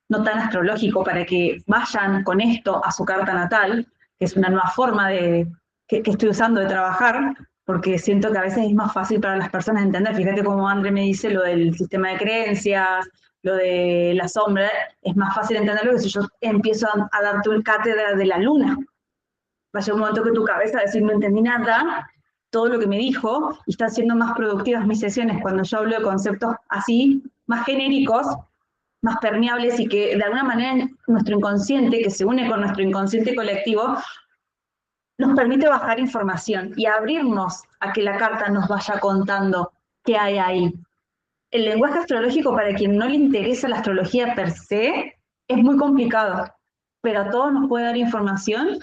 no tan astrológico, para que vayan con esto a su carta natal, que es una nueva forma que estoy usando de trabajar, porque siento que a veces es más fácil para las personas entender. Fíjate cómo André me dice lo del sistema de creencias, lo de la sombra, es más fácil entenderlo que si yo empiezo a darte una cátedra de la luna. Va a llegar un momento que tu cabeza va a decir, no entendí nada, todo lo que me dijo, y están siendo más productivas mis sesiones cuando yo hablo de conceptos así, más genéricos, más permeables, y que de alguna manera nuestro inconsciente, que se une con nuestro inconsciente colectivo, nos permite bajar información y abrirnos a que la carta nos vaya contando qué hay ahí. El lenguaje astrológico, para quien no le interesa la astrología per se, es muy complicado, pero a todos nos puede dar información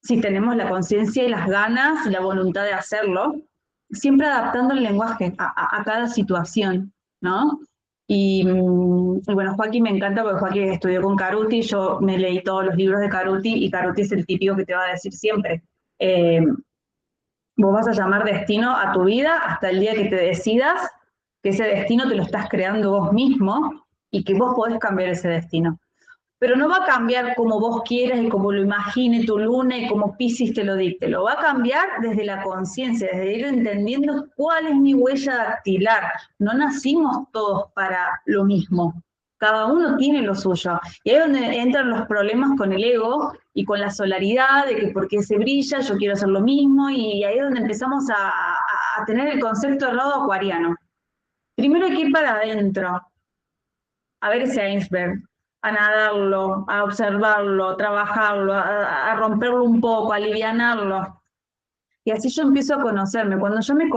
si tenemos la conciencia y las ganas y la voluntad de hacerlo, siempre adaptando el lenguaje a cada situación, ¿no? Y bueno, Joaquín me encanta porque Joaquín estudió con Caruti, yo me leí todos los libros de Caruti, y Caruti es el típico que te va a decir siempre, vos vas a llamar destino a tu vida hasta el día que te decidas que ese destino te lo estás creando vos mismo y que vos podés cambiar ese destino. Pero no va a cambiar como vos quieras y como lo imagine tu luna y como Piscis te lo dicte. Lo va a cambiar desde la conciencia, desde ir entendiendo cuál es mi huella dactilar. No nacimos todos para lo mismo. Cada uno tiene lo suyo. Y ahí es donde entran los problemas con el ego y con la solaridad, de que porque se brilla, yo quiero hacer lo mismo, y ahí es donde empezamos a tener el concepto del lado acuariano. Primero hay que ir para adentro, a ver ese iceberg, a nadarlo, a observarlo, a trabajarlo, a romperlo un poco, a alivianarlo. Y así yo empiezo a conocerme. Cuando yo me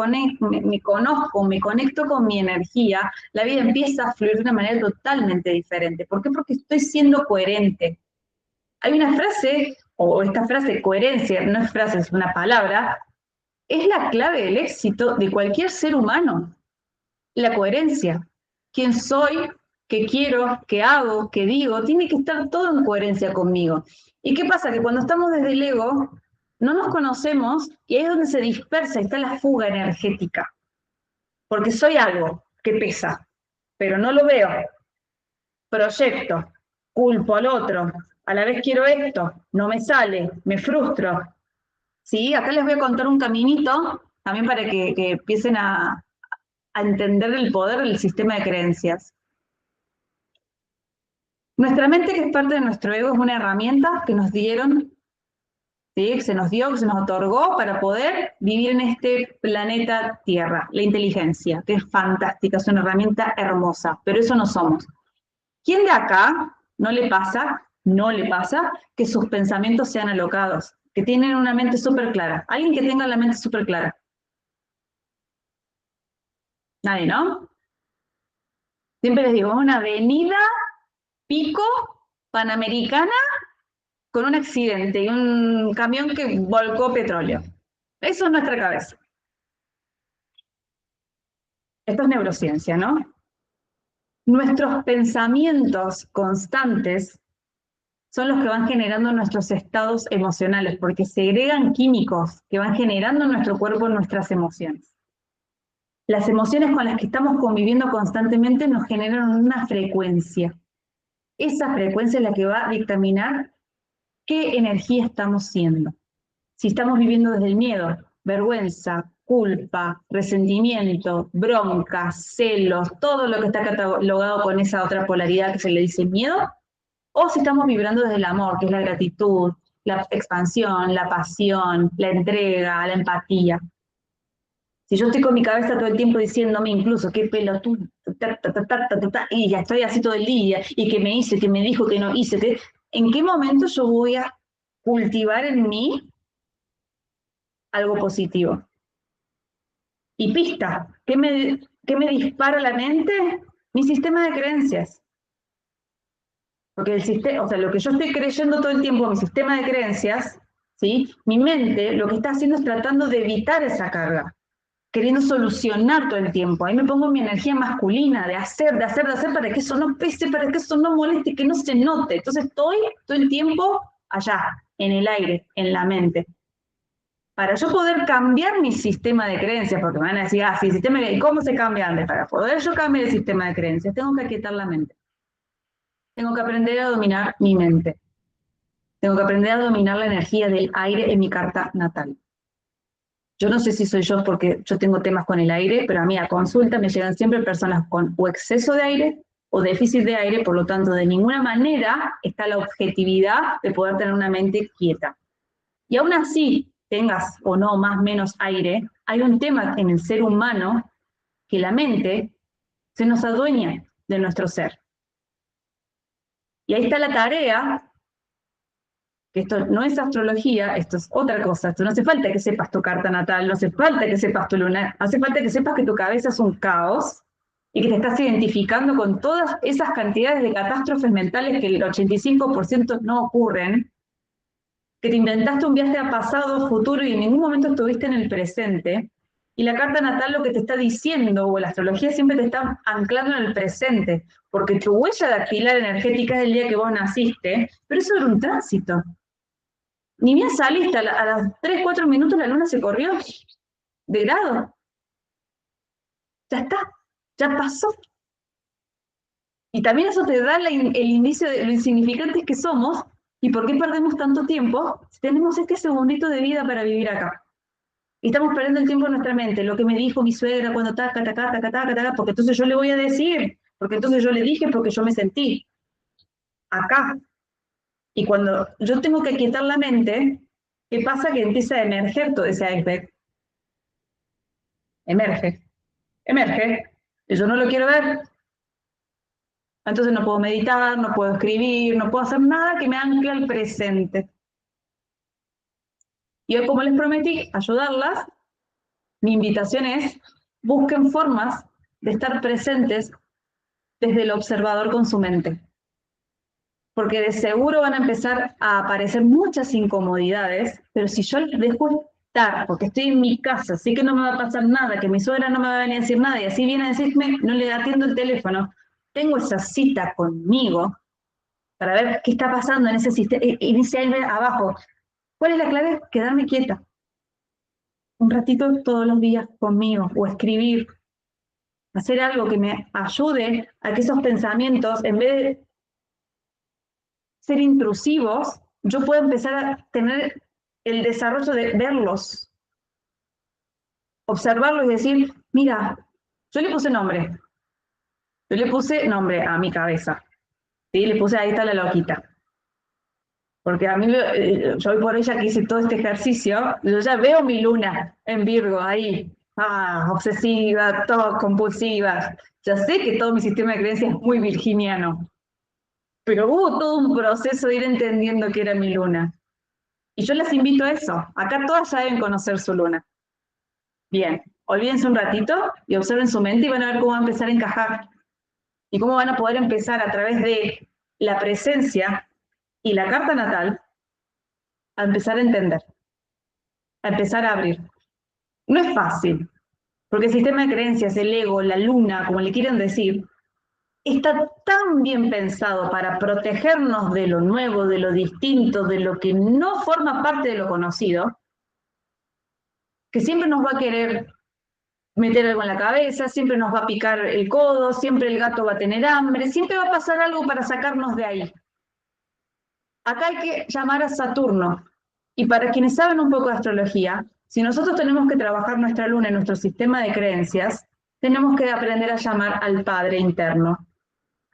conozco, me conecto con mi energía, la vida empieza a fluir de una manera totalmente diferente. ¿Por qué? Porque estoy siendo coherente. Hay una frase, o esta frase, coherencia, no es frase, es una palabra, es la clave del éxito de cualquier ser humano. La coherencia. ¿Quién soy? ¿Qué quiero? ¿Qué hago? ¿Qué digo? Tiene que estar todo en coherencia conmigo. ¿Y qué pasa? Que cuando estamos desde el ego, no nos conocemos, y ahí es donde se dispersa y está la fuga energética. Porque soy algo que pesa, pero no lo veo. Proyecto, culpo al otro, a la vez quiero esto, no me sale, me frustro. ¿Sí? Acá les voy a contar un caminito, también para que empiecen a entender el poder del sistema de creencias. Nuestra mente, que es parte de nuestro ego, es una herramienta que nos dieron, ¿sí? Que se nos dio, que se nos otorgó para poder vivir en este planeta Tierra. La inteligencia, que es fantástica, es una herramienta hermosa, pero eso no somos. ¿Quién de acá no le pasa que sus pensamientos sean alocados, que tienen una mente súper clara? Alguien que tenga la mente súper clara. Nadie, ¿no? Siempre les digo, es una avenida Pico Panamericana con un accidente y un camión que volcó petróleo. Eso es nuestra cabeza. Esto es neurociencia, ¿no? Nuestros pensamientos constantes son los que van generando nuestros estados emocionales, porque segregan químicos que van generando en nuestro cuerpo nuestras emociones. Las emociones con las que estamos conviviendo constantemente nos generan una frecuencia. esa frecuencia es la que va a dictaminar qué energía estamos siendo. Si estamos viviendo desde el miedo, vergüenza, culpa, resentimiento, bronca, celos, todo lo que está catalogado con esa otra polaridad que se le dice miedo, o si estamos vibrando desde el amor, que es la gratitud, la expansión, la pasión, la entrega, la empatía. Si yo estoy con mi cabeza todo el tiempo diciéndome incluso qué pelotudo, y ya estoy así todo el día, y que me hice, que me dijo, que no hice, que, ¿en qué momento yo voy a cultivar en mí algo positivo? Y pista, ¿qué me dispara la mente? Mi sistema de creencias. Porque el sistema, o sea, lo que yo estoy creyendo todo el tiempo, mi sistema de creencias, ¿sí? Mi mente lo que está haciendo es tratando de evitar esa carga, queriendo solucionar todo el tiempo. Ahí me pongo mi energía masculina de hacer, para que eso no pese, para que eso no moleste, que no se note. Entonces estoy todo el tiempo allá, en el aire, en la mente. Para yo poder cambiar mi sistema de creencias, porque me van a decir, sí, sistema de, ¿cómo se cambia antes? Para poder yo cambiar el sistema de creencias, tengo que aquietar la mente. Tengo que aprender a dominar mi mente. Tengo que aprender a dominar la energía del aire en mi carta natal. Yo no sé si soy yo porque yo tengo temas con el aire, pero a mí a consulta me llegan siempre personas con o exceso de aire o déficit de aire, por lo tanto de ninguna manera está la objetividad de poder tener una mente quieta. Y aún así, tengas o no más o menos aire, hay un tema en el ser humano que la mente se nos adueña de nuestro ser. Y ahí está la tarea, que esto no es astrología, esto es otra cosa, esto no hace falta que sepas tu carta natal, no hace falta que sepas tu luna, hace falta que sepas que tu cabeza es un caos y que te estás identificando con todas esas cantidades de catástrofes mentales que el 85% no ocurren, que te inventaste un viaje a pasado, futuro y en ningún momento estuviste en el presente. Y la carta natal lo que te está diciendo, o la astrología siempre te está anclando en el presente, porque tu huella dactilar energética es del día que vos naciste, pero eso era un tránsito. Ni bien saliste, a las 3, 4 minutos la luna se corrió de grado. Ya está, ya pasó. Y también eso te da el indicio de lo insignificantes que somos y por qué perdemos tanto tiempo si tenemos este segundito de vida para vivir acá. Y estamos perdiendo el tiempo en nuestra mente. Lo que me dijo mi suegra cuando taca, porque entonces yo le voy a decir, porque entonces yo le dije, porque yo me sentí acá. Y cuando yo tengo que quietar la mente, ¿qué pasa? Que empieza a emerger todo ese iceberg. Emerge, y yo no lo quiero ver. Entonces no puedo meditar, no puedo escribir, no puedo hacer nada que me ancle al presente. Y hoy, como les prometí, ayudarlas, mi invitación es, busquen formas de estar presentes desde el observador con su mente. Porque de seguro van a empezar a aparecer muchas incomodidades, pero si yo les dejo estar, porque estoy en mi casa, sé que no me va a pasar nada, que mi suegra no me va a venir a decir nada, y así viene a decirme, no le atiendo el teléfono, tengo esa cita conmigo para ver qué está pasando en ese sistema, inicialmente abajo. ¿Cuál es la clave? Quedarme quieta. Un ratito todos los días conmigo, o escribir, hacer algo que me ayude a que esos pensamientos, en vez de ser intrusivos, yo pueda empezar a tener el desarrollo de verlos, observarlos y decir, mira, yo le puse nombre. Yo le puse nombre a mi cabeza. ¿Sí? Le puse, ahí está la loquita. Porque a mí, yo hoy por ella que hice todo este ejercicio, yo ya veo mi luna en Virgo ahí, obsesiva, todo compulsiva. Ya sé que todo mi sistema de creencias es muy virginiano, pero hubo todo un proceso de ir entendiendo que era mi luna. Y yo les invito a eso. Acá todas ya deben conocer su luna. Bien, olvídense un ratito y observen su mente y van a ver cómo va a empezar a encajar. Y cómo van a poder empezar a través de la presencia y la carta natal a empezar a entender, a empezar a abrir. No es fácil, porque el sistema de creencias, el ego, la luna, como le quieran decir, está tan bien pensado para protegernos de lo nuevo, de lo distinto, de lo que no forma parte de lo conocido, que siempre nos va a querer meter algo en la cabeza, siempre nos va a picar el codo, siempre el gato va a tener hambre, siempre va a pasar algo para sacarnos de ahí. Acá hay que llamar a Saturno. Y para quienes saben un poco de astrología, si nosotros tenemos que trabajar nuestra luna en nuestro sistema de creencias, tenemos que aprender a llamar al padre interno,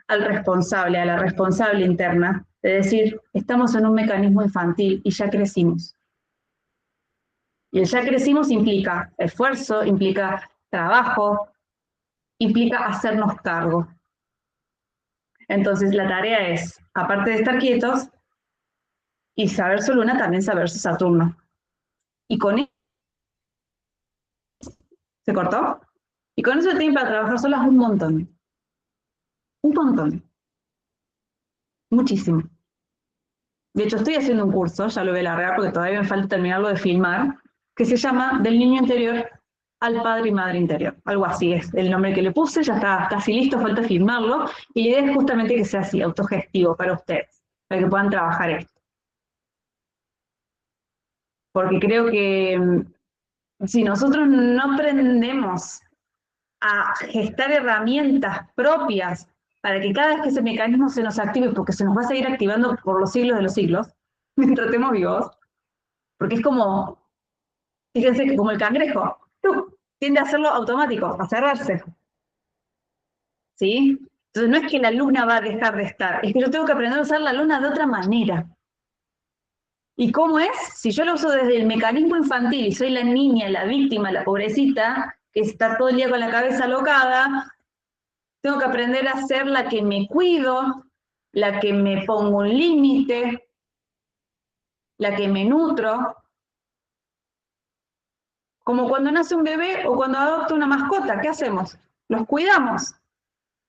al responsable, a la responsable interna, de decir, estamos en un mecanismo infantil y ya crecimos. Y el ya crecimos implica esfuerzo, implica trabajo, implica hacernos cargo. Entonces la tarea es, aparte de estar quietos y saber su luna, también saber su Saturno. Y con eso, ¿se cortó? Y con eso tienen para trabajar solas un montón. Un montón. Muchísimo. De hecho, estoy haciendo un curso, ya lo voy a largar porque todavía me falta terminarlo de filmar, que se llama Del niño interior al padre y madre interior. Algo así es el nombre que le puse, ya está casi listo, falta filmarlo. Y la idea es justamente que sea así, autogestivo para ustedes, para que puedan trabajar esto. Porque creo que si nosotros no aprendemos a gestar herramientas propias para que cada vez que ese mecanismo se nos active, porque se nos va a seguir activando por los siglos de los siglos, mientras estemos vivos, porque es como, fíjense que como el cangrejo, tiende a hacerlo automático, a cerrarse. ¿Sí? Entonces no es que la luna va a dejar de estar, es que yo tengo que aprender a usar la luna de otra manera. ¿Y cómo es? Si yo lo uso desde el mecanismo infantil y soy la niña, la víctima, la pobrecita, que está todo el día con la cabeza alocada, tengo que aprender a ser la que me cuido, la que me pongo un límite, la que me nutro. Como cuando nace un bebé o cuando adopto una mascota, ¿qué hacemos? Los cuidamos.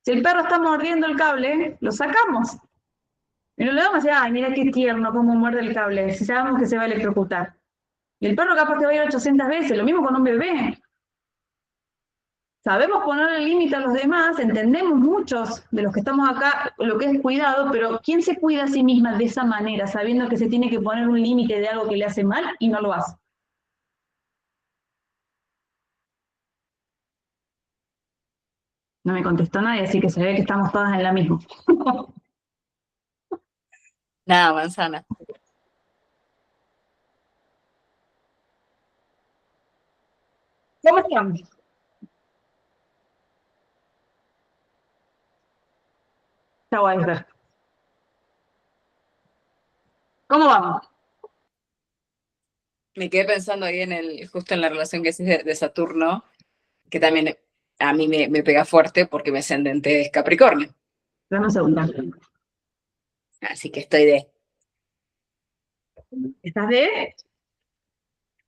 Si el perro está mordiendo el cable, lo sacamos. Y no le vamos a decir, ay, mira qué tierno, cómo muerde el cable, si sabemos que se va a electrocutar. Y el perro capaz que va a ir 800 veces, lo mismo con un bebé. Sabemos poner el límite a los demás, entendemos muchos de los que estamos acá lo que es cuidado, pero ¿quién se cuida a sí misma de esa manera, sabiendo que se tiene que poner un límite de algo que le hace mal y no lo hace? No me contestó nadie, así que se ve que estamos todas en la misma. Nada, manzana. ¿Cómo estamos? Chau, iceberg. ¿Cómo vamos? Me quedé pensando ahí justo en la relación que hiciste de Saturno, que también a mí me pega fuerte porque mi ascendente es Capricornio. Dame un segundo. Así que estoy ¿Estás de?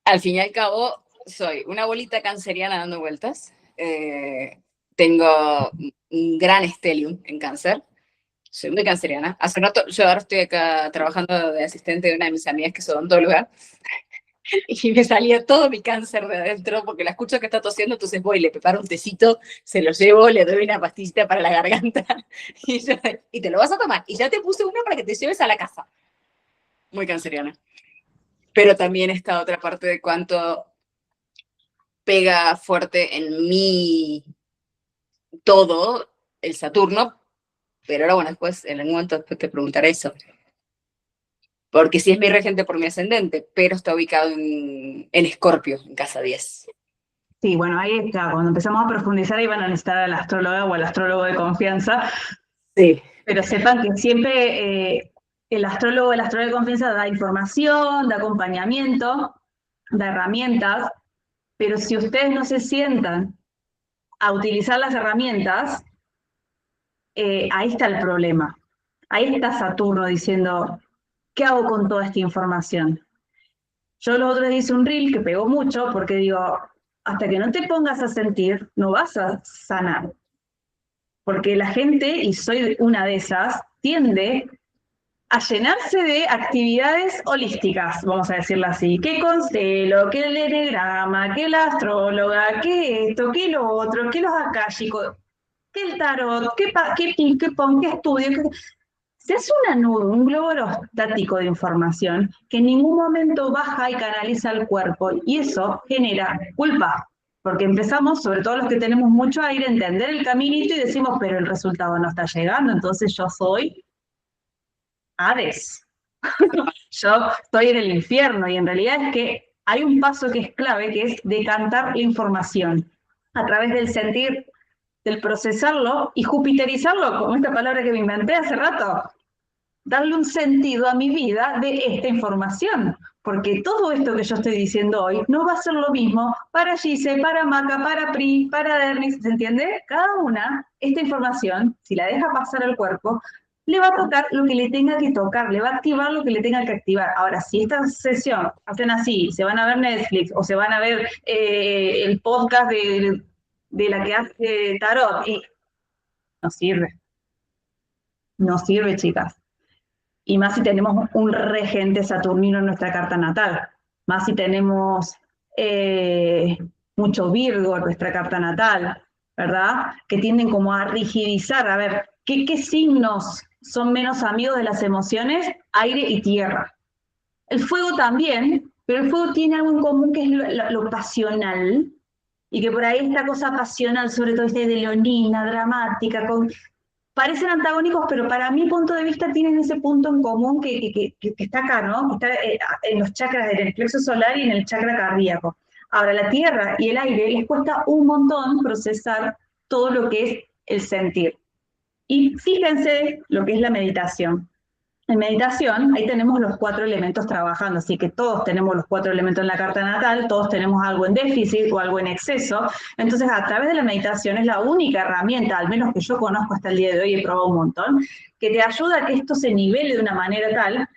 al fin y al cabo, soy una bolita canceriana dando vueltas. Tengo un gran estelium en cáncer. Soy muy canceriana. Hace rato, yo ahora estoy acá trabajando de asistente de una de mis amigas que es odontóloga y me salía todo mi cáncer de adentro porque la escucho que está tosiendo, entonces voy, le preparo un tecito, se lo llevo, le doy una pastillita para la garganta y te lo vas a tomar. Y ya te puse uno para que te lleves a la casa. Muy canceriana. Pero también está otra parte de cuánto pega fuerte en mí todo el Saturno, pero ahora bueno, después en algún momento después te preguntaré eso. Porque sí es mi regente por mi ascendente, pero está ubicado en Escorpio, en casa 10. Sí, bueno, ahí está. Cuando empezamos a profundizar, ahí van a necesitar al astrólogo o al astrólogo de confianza. Sí. Pero sepan que siempre el astrólogo o el astrólogo de confianza da información, da acompañamiento, da herramientas, pero si ustedes no se sientan a utilizar las herramientas, ahí está el problema. Ahí está Saturno diciendo, ¿qué hago con toda esta información? Yo los otros días hice un reel que pegó mucho porque digo, hasta que no te pongas a sentir, no vas a sanar. Porque la gente, y soy una de esas, tiende a llenarse de actividades holísticas, vamos a decirlo así. ¿Qué constelo? ¿Qué el enegrama? ¿Qué la astróloga? ¿Qué esto? ¿Qué lo otro? ¿Qué los akáshicos? ¿Qué el tarot? ¿Qué pin? ¿Qué pon? ¿Qué estudio? Se hace una nube, un globo aerostático de información que en ningún momento baja y canaliza el cuerpo, y eso genera culpa, Porque empezamos, sobre todo los que tenemos mucho aire, a entender el caminito y decimos, pero el resultado no está llegando, entonces yo soy Hades. Yo estoy en el infierno y en realidad es que hay un paso que es clave, que es decantar la información a través del sentir, del procesarlo y jupiterizarlo, como esta palabra que me inventé hace rato, darle un sentido a mi vida de esta información, porque todo esto que yo estoy diciendo hoy no va a ser lo mismo para Gise, para Maca, para Pri, para Dernis, ¿se entiende? Cada una, esta información, si la deja pasar al cuerpo, le va a tocar lo que le tenga que tocar, le va a activar lo que le tenga que activar. Ahora, si esta sesión hacen así, se van a ver Netflix o se van a ver el podcast de la que hace Tarot, y no sirve, no sirve, chicas. Y más si tenemos un regente saturnino en nuestra carta natal, más si tenemos mucho Virgo en nuestra carta natal, ¿verdad? Que tienden como a rigidizar, a ver, ¿qué signos son menos amigos de las emociones? Aire y tierra. El fuego también, pero el fuego tiene algo en común que es lo pasional, y que por ahí esta cosa pasional, sobre todo de leonina, dramática, parecen antagónicos, pero para mi punto de vista tienen ese punto en común que está acá, ¿no? Que está en los chakras del plexo solar y en el chakra cardíaco. Ahora, la tierra y el aire les cuesta un montón procesar todo lo que es el sentir. Y fíjense lo que es la meditación. En meditación, ahí tenemos los 4 elementos trabajando, así que todos tenemos los 4 elementos en la carta natal, todos tenemos algo en déficit o algo en exceso. Entonces, a través de la meditación es la única herramienta, al menos que yo conozco hasta el día de hoy, he probado un montón, que te ayuda a que esto se nivele de una manera tal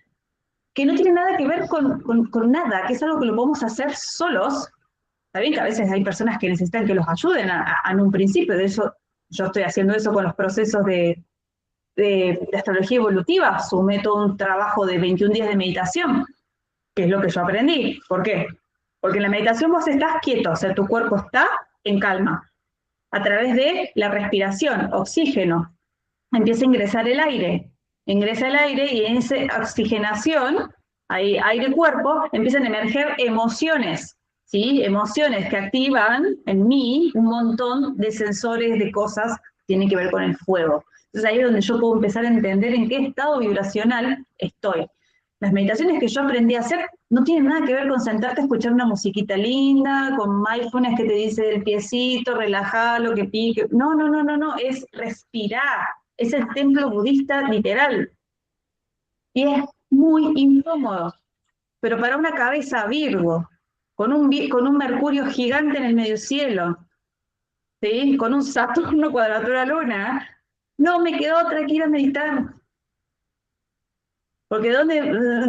que no tiene nada que ver con nada, que es algo que lo podemos hacer solos. Está bien que a veces hay personas que necesitan que los ayuden en un principio, de eso yo estoy haciendo eso con los procesos de astrología evolutiva, sumé todo un trabajo de 21 días de meditación, que es lo que yo aprendí. ¿Por qué? Porque en la meditación vos estás quieto, o sea, tu cuerpo está en calma. A través de la respiración, oxígeno, empieza a ingresar el aire. Ingresa el aire y en esa oxigenación, ahí, aire-cuerpo, empiezan a emerger emociones, ¿sí? Emociones que activan en mí un montón de sensores, de cosas que tienen que ver con el fuego. Entonces ahí es donde yo puedo empezar a entender en qué estado vibracional estoy. Las meditaciones que yo aprendí a hacer no tienen nada que ver con sentarte a escuchar una musiquita linda, con mindfulness que te dice el piecito, relajalo, que pique. No, no, no, no, no, es respirar. Es el templo budista literal. Y es muy incómodo. Pero para una cabeza Virgo, con un Mercurio gigante en el medio cielo, ¿sí? Con un Saturno cuadratura Luna, no me quedó otra que ir a meditar. Porque ¿dónde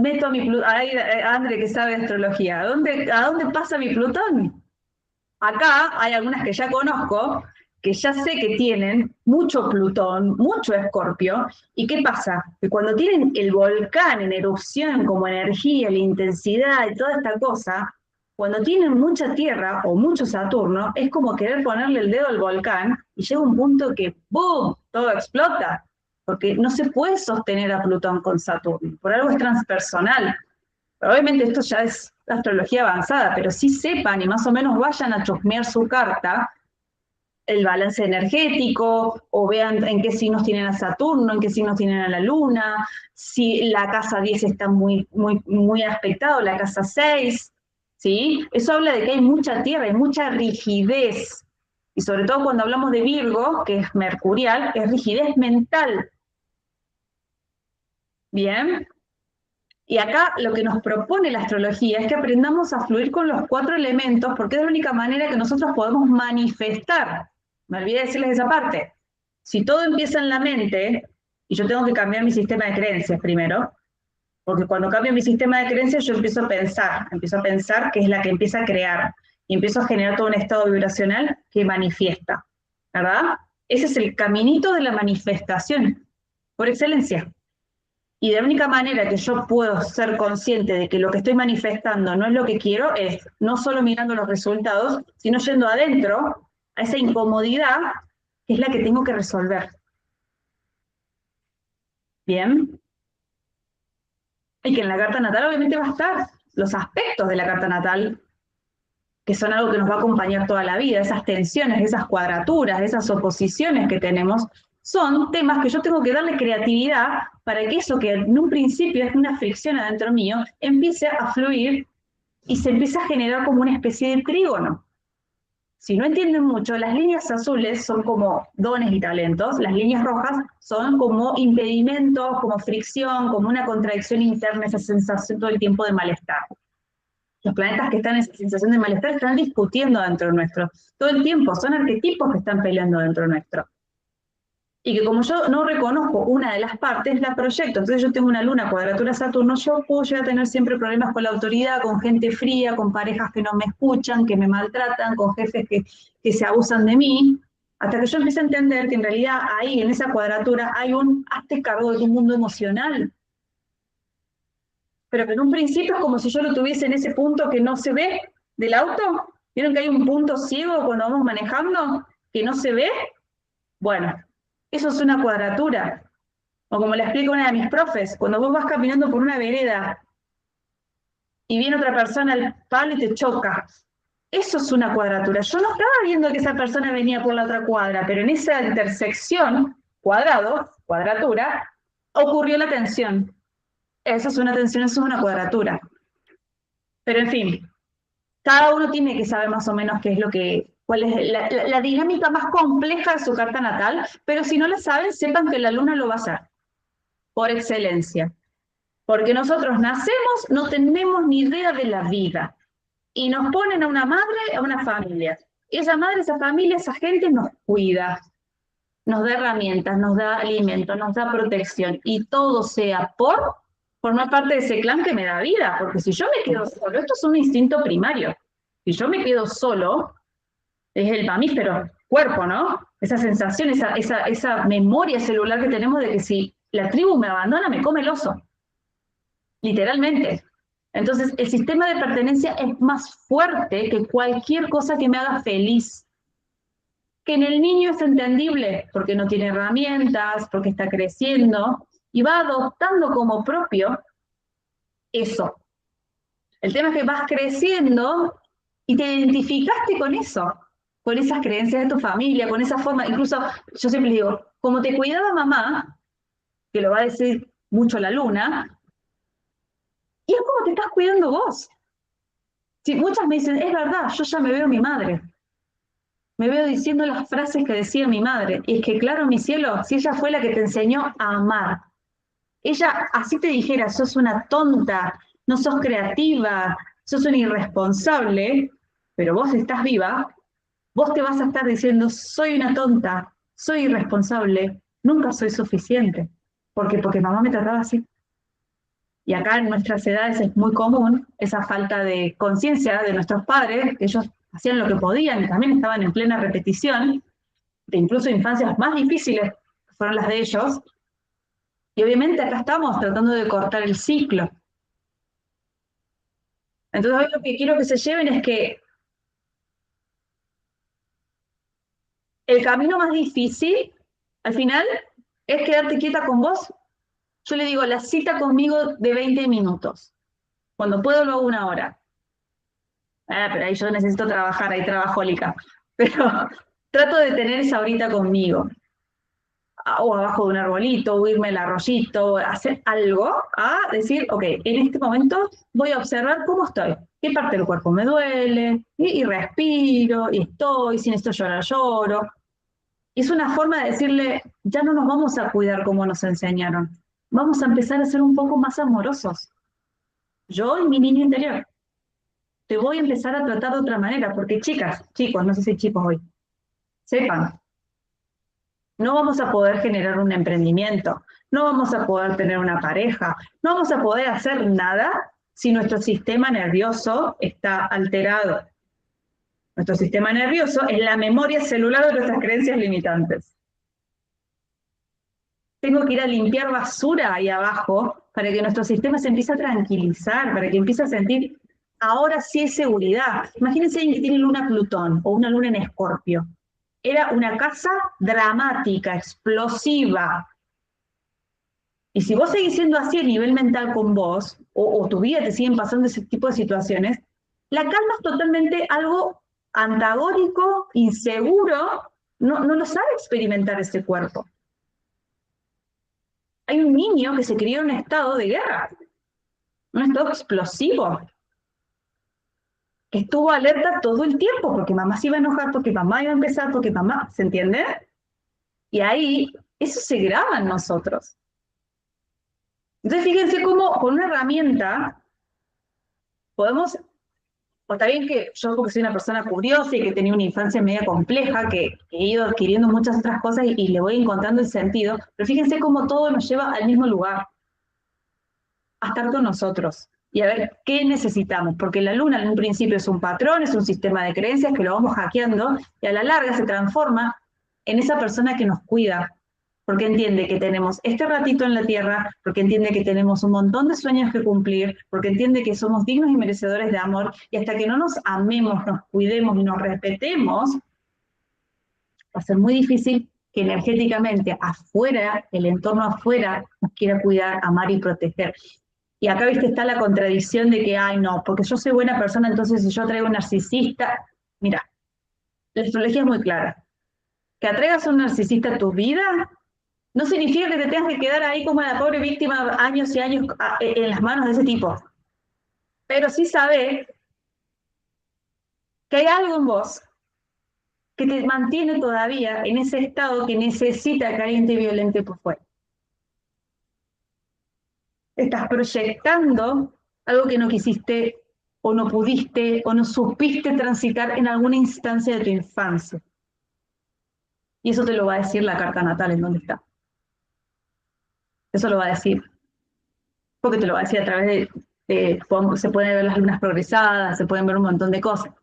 meto a mi Plutón? André, que sabe astrología, ¿a dónde pasa mi Plutón? Acá hay algunas que ya conozco, que ya sé que tienen mucho Plutón, mucho Escorpio, ¿y qué pasa? Que cuando tienen el volcán en erupción como energía, la intensidad y toda esta cosa, cuando tienen mucha Tierra o mucho Saturno, es como querer ponerle el dedo al volcán y llega un punto que ¡boom! Todo explota, porque no se puede sostener a Plutón con Saturno, por algo es transpersonal. Obviamente esto ya es astrología avanzada, pero sí sepan y más o menos vayan a chusmear su carta, el balance energético, o vean en qué signos tienen a Saturno, en qué signos tienen a la Luna, si la casa 10 está muy, muy, muy aspectado, la casa 6, ¿sí? Eso habla de que hay mucha tierra, hay mucha rigidez. Y sobre todo cuando hablamos de Virgo, que es mercurial, es rigidez mental. ¿Bien? Y acá lo que nos propone la astrología es que aprendamos a fluir con los 4 elementos, porque es la única manera que nosotros podemos manifestar. Me olvidé decirles esa parte. Si todo empieza en la mente, y yo tengo que cambiar mi sistema de creencias primero, porque cuando cambio mi sistema de creencias yo empiezo a pensar que es la que empieza a crear, y empiezo a generar todo un estado vibracional que manifiesta, ¿verdad? Ese es el caminito de la manifestación, por excelencia. Y de la única manera que yo puedo ser consciente de que lo que estoy manifestando no es lo que quiero es no solo mirando los resultados, sino yendo adentro a esa incomodidad que es la que tengo que resolver. Bien. Y que en la carta natal obviamente va a estar los aspectos de la carta natal que son algo que nos va a acompañar toda la vida, esas tensiones, esas cuadraturas, esas oposiciones que tenemos, son temas que yo tengo que darle creatividad para que eso que en un principio es una fricción adentro mío, empiece a fluir y se empiece a generar como una especie de trígono. Si no entienden mucho, las líneas azules son como dones y talentos, las líneas rojas son como impedimentos, como fricción, como una contradicción interna, esa sensación todo el tiempo de malestar. Los planetas que están en esa sensación de malestar están discutiendo dentro nuestro. Todo el tiempo son arquetipos que están peleando dentro nuestro. Y que como yo no reconozco una de las partes, la proyecto. Entonces yo tengo una luna cuadratura Saturno, yo puedo llegar a tener siempre problemas con la autoridad, con gente fría, con parejas que no me escuchan, que me maltratan, con jefes que se abusan de mí, hasta que yo empiece a entender que en realidad ahí, en esa cuadratura, hay un hazte cargo de tu mundo emocional. Pero que en un principio es como si yo lo tuviese en ese punto que no se ve del auto. ¿Vieron que hay un punto ciego cuando vamos manejando que no se ve? Bueno, eso es una cuadratura. O como le explica una de mis profes, cuando vos vas caminando por una vereda y viene otra persona al palo y te choca, eso es una cuadratura. Yo no estaba viendo que esa persona venía por la otra cuadra, pero en esa intersección, cuadrado, cuadratura, ocurrió la tensión. Eso es una tensión, eso es una cuadratura. Pero en fin, cada uno tiene que saber más o menos qué es lo que, cuál es la dinámica más compleja de su carta natal, pero si no la saben, sepan que la luna lo va a hacer, por excelencia. Porque nosotros nacemos, no tenemos ni idea de la vida, y nos ponen a una madre, a una familia. Y esa madre, esa familia, esa gente nos cuida, nos da herramientas, nos da alimento, nos da protección, y todo sea por formar parte de ese clan que me da vida, porque si yo me quedo solo, esto es un instinto primario, si yo me quedo solo, es el mamífero cuerpo, ¿no? Esa sensación, esa memoria celular que tenemos de que si la tribu me abandona, me come el oso, literalmente. Entonces, el sistema de pertenencia es más fuerte que cualquier cosa que me haga feliz. Que en el niño es entendible, porque no tiene herramientas, porque está creciendo, y va adoptando como propio eso. El tema es que vas creciendo y te identificaste con eso, con esas creencias de tu familia, con esa forma. Incluso yo siempre digo, como te cuidaba mamá, que lo va a decir mucho la luna, y es como te estás cuidando vos. Sí, muchas me dicen, es verdad, yo ya me veo mi madre. Me veo diciendo las frases que decía mi madre. Y es que, claro, mi cielo, si ella fue la que te enseñó a amar, ella así te dijera, sos una tonta, no sos creativa, sos una irresponsable, pero vos estás viva, vos te vas a estar diciendo, soy una tonta, soy irresponsable, nunca soy suficiente. Porque mamá me trataba así. Y acá en nuestras edades es muy común esa falta de conciencia de nuestros padres, que ellos hacían lo que podían y también estaban en plena repetición, de incluso infancias más difíciles, que fueron las de ellos. Y obviamente acá estamos tratando de cortar el ciclo. Entonces hoy lo que quiero que se lleven es que el camino más difícil, al final, es quedarte quieta con vos. Yo le digo, la cita conmigo de 20 minutos. Cuando puedo lo hago 1 hora. Pero ahí yo necesito trabajar, ahí trabajólica. Pero trato de tener esa horita conmigo. O abajo de un arbolito, o irme al arroyito, hacer algo, a decir, ok, en este momento voy a observar cómo estoy, qué parte del cuerpo me duele, y respiro, y estoy, si necesito llorar, lloro. Es una forma de decirle, ya no nos vamos a cuidar como nos enseñaron, vamos a empezar a ser un poco más amorosos. Yo y mi niño interior. Te voy a empezar a tratar de otra manera, porque chicas, chicos, no sé si chicos hoy, sepan, no vamos a poder generar un emprendimiento, no vamos a poder tener una pareja, no vamos a poder hacer nada si nuestro sistema nervioso está alterado. Nuestro sistema nervioso es la memoria celular de nuestras creencias limitantes. Tengo que ir a limpiar basura ahí abajo para que nuestro sistema se empiece a tranquilizar, para que empiece a sentir, ahora sí hay seguridad. Imagínense alguien que tiene luna Plutón o una luna en Escorpio. Era una casa dramática, explosiva. Y si vos seguís siendo así a nivel mental con vos, o tu vida te siguen pasando ese tipo de situaciones, La calma es totalmente algo antagónico, inseguro, no lo sabe experimentar ese cuerpo. Hay un niño que se crió en un estado de guerra, un estado explosivo, que estuvo alerta todo el tiempo, porque mamá se iba a enojar, porque mamá iba a empezar, porque mamá, ¿se entiende? Y ahí, eso se graba en nosotros. Entonces, fíjense cómo con una herramienta podemos, o está bien que yo porque soy una persona curiosa y que tenía una infancia media compleja, que he ido adquiriendo muchas otras cosas y le voy encontrando el sentido, pero fíjense cómo todo nos lleva al mismo lugar, a estar con nosotros y a ver qué necesitamos, porque la luna en un principio es un patrón, es un sistema de creencias que lo vamos hackeando y a la larga se transforma en esa persona que nos cuida, porque entiende que tenemos este ratito en la tierra, porque entiende que tenemos un montón de sueños que cumplir, porque entiende que somos dignos y merecedores de amor, y hasta que no nos amemos, nos cuidemos y nos respetemos, va a ser muy difícil que energéticamente afuera, el entorno afuera, nos quiera cuidar, amar y proteger. Y acá, viste, está la contradicción de que, ay, no, porque yo soy buena persona, entonces si yo traigo un narcisista, mira, la astrología es muy clara. Que atraigas a un narcisista a tu vida no significa que te tengas que quedar ahí como la pobre víctima años y años en las manos de ese tipo. Pero sí sabes que hay algo en vos que te mantiene todavía en ese estado que necesita que alguien te violente por fuera. Estás proyectando algo que no quisiste o no pudiste o no supiste transitar en alguna instancia de tu infancia. Y eso te lo va a decir la carta natal en donde está. Eso lo va a decir. Porque te lo va a decir a través se pueden ver las lunas progresadas, se pueden ver un montón de cosas.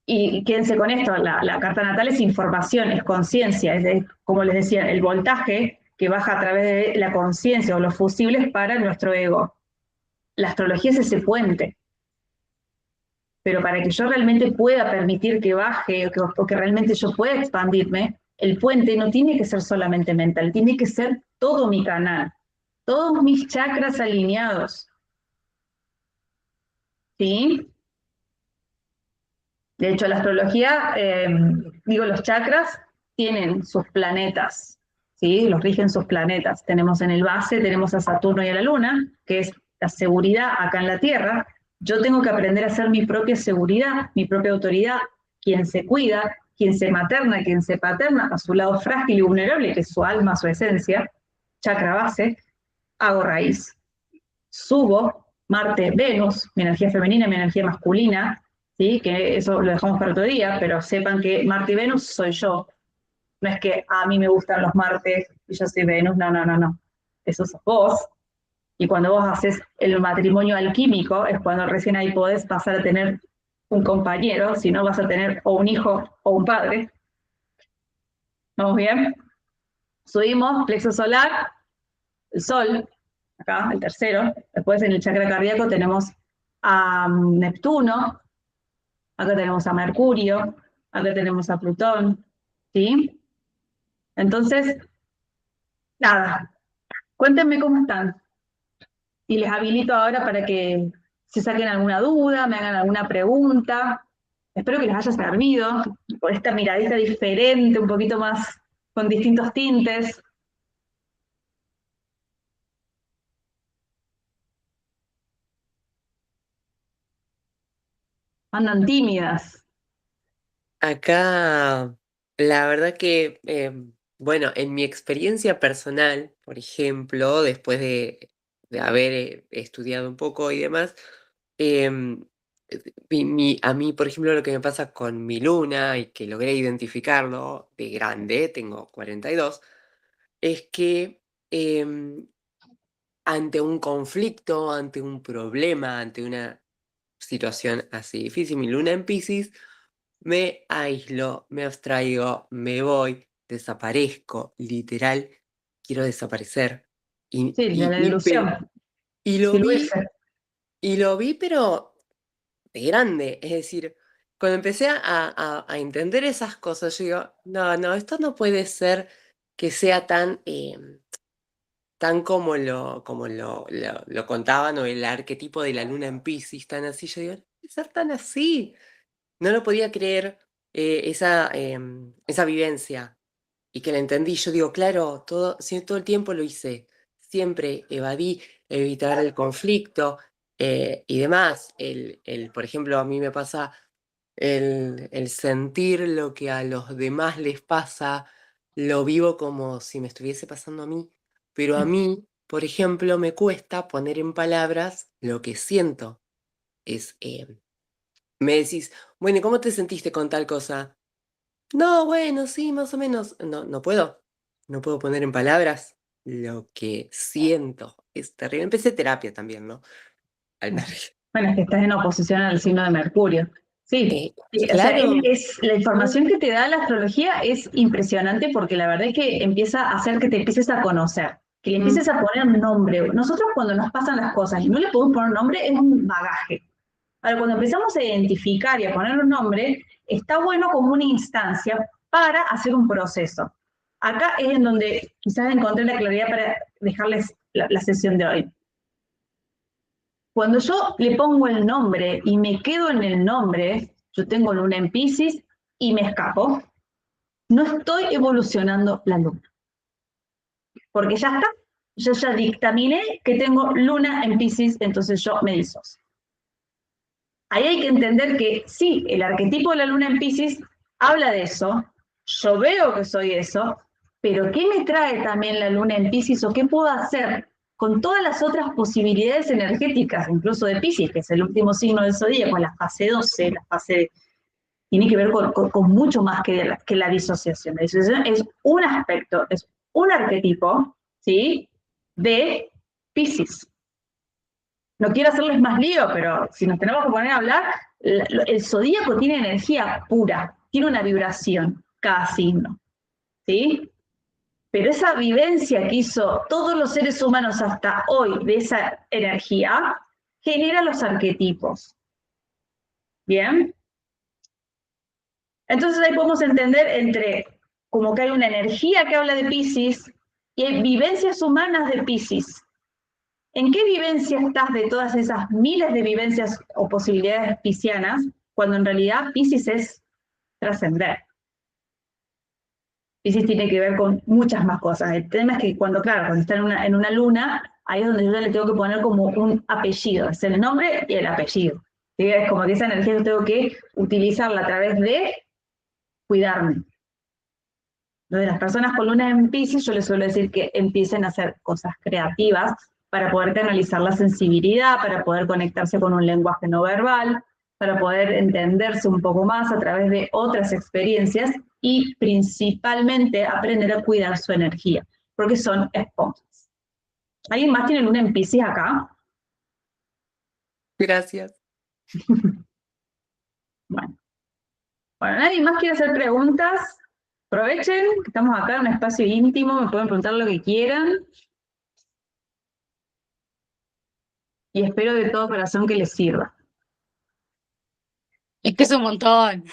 Y quédense con esto, la carta natal es información, es conciencia, como les decía, el voltaje que baja a través de la conciencia o los fusibles para nuestro ego. La astrología es ese puente. Pero para que yo realmente pueda permitir que baje o que realmente yo pueda expandirme, el puente no tiene que ser solamente mental, tiene que ser todo mi canal, todos mis chakras alineados. ¿Sí? De hecho, la astrología, los chakras tienen sus planetas, ¿sí? Los rigen sus planetas. Tenemos en el base, tenemos a Saturno y a la Luna, que es la seguridad acá en la Tierra. Yo tengo que aprender a ser mi propia seguridad, mi propia autoridad, quien se cuida, quien se materna, quien se paterna, a su lado frágil y vulnerable, que es su alma, su esencia, chakra base, hago raíz. Subo, Marte, Venus, mi energía femenina, mi energía masculina, ¿sí? Que eso lo dejamos para otro día, pero sepan que Marte y Venus soy yo. No es que a mí me gustan los Martes y yo soy Venus, no. Eso sos vos. Y cuando vos haces el matrimonio alquímico, es cuando recién ahí podés pasar a tener un compañero, si no vas a tener o un hijo o un padre. ¿Vamos bien? Subimos, plexo solar, el Sol, acá, el tercero. Después en el chakra cardíaco tenemos a Neptuno, acá tenemos a Mercurio, acá tenemos a Plutón, ¿sí? Entonces, nada, cuéntenme cómo están. Y les habilito ahora para que se saquen alguna duda, me hagan alguna pregunta. Espero que les haya servido por esta miradita diferente, un poquito más con distintos tintes. Andan tímidas. Acá, la verdad que, bueno, en mi experiencia personal, por ejemplo, después de haber estudiado un poco y demás, em, a mí, por ejemplo, lo que me pasa con mi luna y que logré identificarlo de grande, tengo 42, es que em, ante un conflicto, ante un problema, ante una situación así difícil, mi luna en Piscis, me aíslo, me abstraigo, me voy, desaparezco, literal, quiero desaparecer. Y, Sí, de y, la y, pe- ilusión. y lo vi, Diluirse. y lo vi, pero de grande. Es decir, cuando empecé a entender esas cosas, yo digo, no, esto no puede ser que sea tan tan como lo contaban, o el arquetipo de la luna en Piscis, tan así, yo digo, no puede ser tan así. No lo podía creer, esa vivencia, y que la entendí. Yo digo, claro, sí, todo el tiempo lo hice, siempre evadí, evitar el conflicto, y demás. Por ejemplo, a mí me pasa el sentir lo que a los demás les pasa, lo vivo como si me estuviese pasando a mí, pero a mí, por ejemplo, me cuesta poner en palabras lo que siento. Es, me decís, bueno, ¿y cómo te sentiste con tal cosa? No, bueno, sí, más o menos. No, no puedo poner en palabras lo que siento. Es terrible. Empecé terapia también, ¿no? Al margen. Bueno, es que estás en oposición al signo de Mercurio. Sí, sí, o sea, Claro. la información que te da la astrología es impresionante porque la verdad es que empieza a hacer que te empieces a conocer, que le empieces a poner un nombre. Nosotros cuando nos pasan las cosas y no le podemos poner un nombre, es un bagaje. Ahora, cuando empezamos a identificar y a poner un nombre, está bueno como una instancia para hacer un proceso. Acá es en donde quizás encontré la claridad para dejarles la sesión de hoy. Cuando yo le pongo el nombre y me quedo en el nombre, yo tengo luna en Piscis y me escapo, no estoy evolucionando la luna. Porque ya está, yo ya dictaminé que tengo luna en Piscis, entonces yo me disocio. Ahí hay que entender que sí, el arquetipo de la luna en Piscis habla de eso, yo veo que soy eso, pero ¿qué me trae también la luna en Piscis o qué puedo hacer con todas las otras posibilidades energéticas, incluso de Piscis, que es el último signo del zodíaco, la fase 12, la fase tiene que ver con mucho más que la disociación. La disociación es un aspecto, es un arquetipo, ¿sí?, de Piscis. No quiero hacerles más lío, pero si nos tenemos que poner a hablar, el zodíaco tiene energía pura, tiene una vibración, cada signo, ¿sí? Pero esa vivencia que hizo todos los seres humanos hasta hoy de esa energía, genera los arquetipos. ¿Bien? Entonces ahí podemos entender entre como que hay una energía que habla de Piscis y hay vivencias humanas de Piscis. ¿En qué vivencia estás de todas esas miles de vivencias o posibilidades piscianas, cuando en realidad Piscis es trascender? Piscis tiene que ver con muchas más cosas. El tema es que cuando está en una luna, ahí es donde yo ya le tengo que poner como un apellido, es el nombre y el apellido. ¿Sí? Es como que esa energía yo tengo que utilizarla a través de cuidarme. De las personas con luna en Piscis, yo les suelo decir que empiecen a hacer cosas creativas para poder canalizar la sensibilidad, para poder conectarse con un lenguaje no verbal, para poder entenderse un poco más a través de otras experiencias y principalmente aprender a cuidar su energía, porque son esponjas. ¿Alguien más tiene luna en Piscis acá? Gracias. Bueno, ¿nadie más quiere hacer preguntas? Aprovechen, que estamos acá en un espacio íntimo, me pueden preguntar lo que quieran. Y espero de todo corazón que les sirva. Es que es un montón.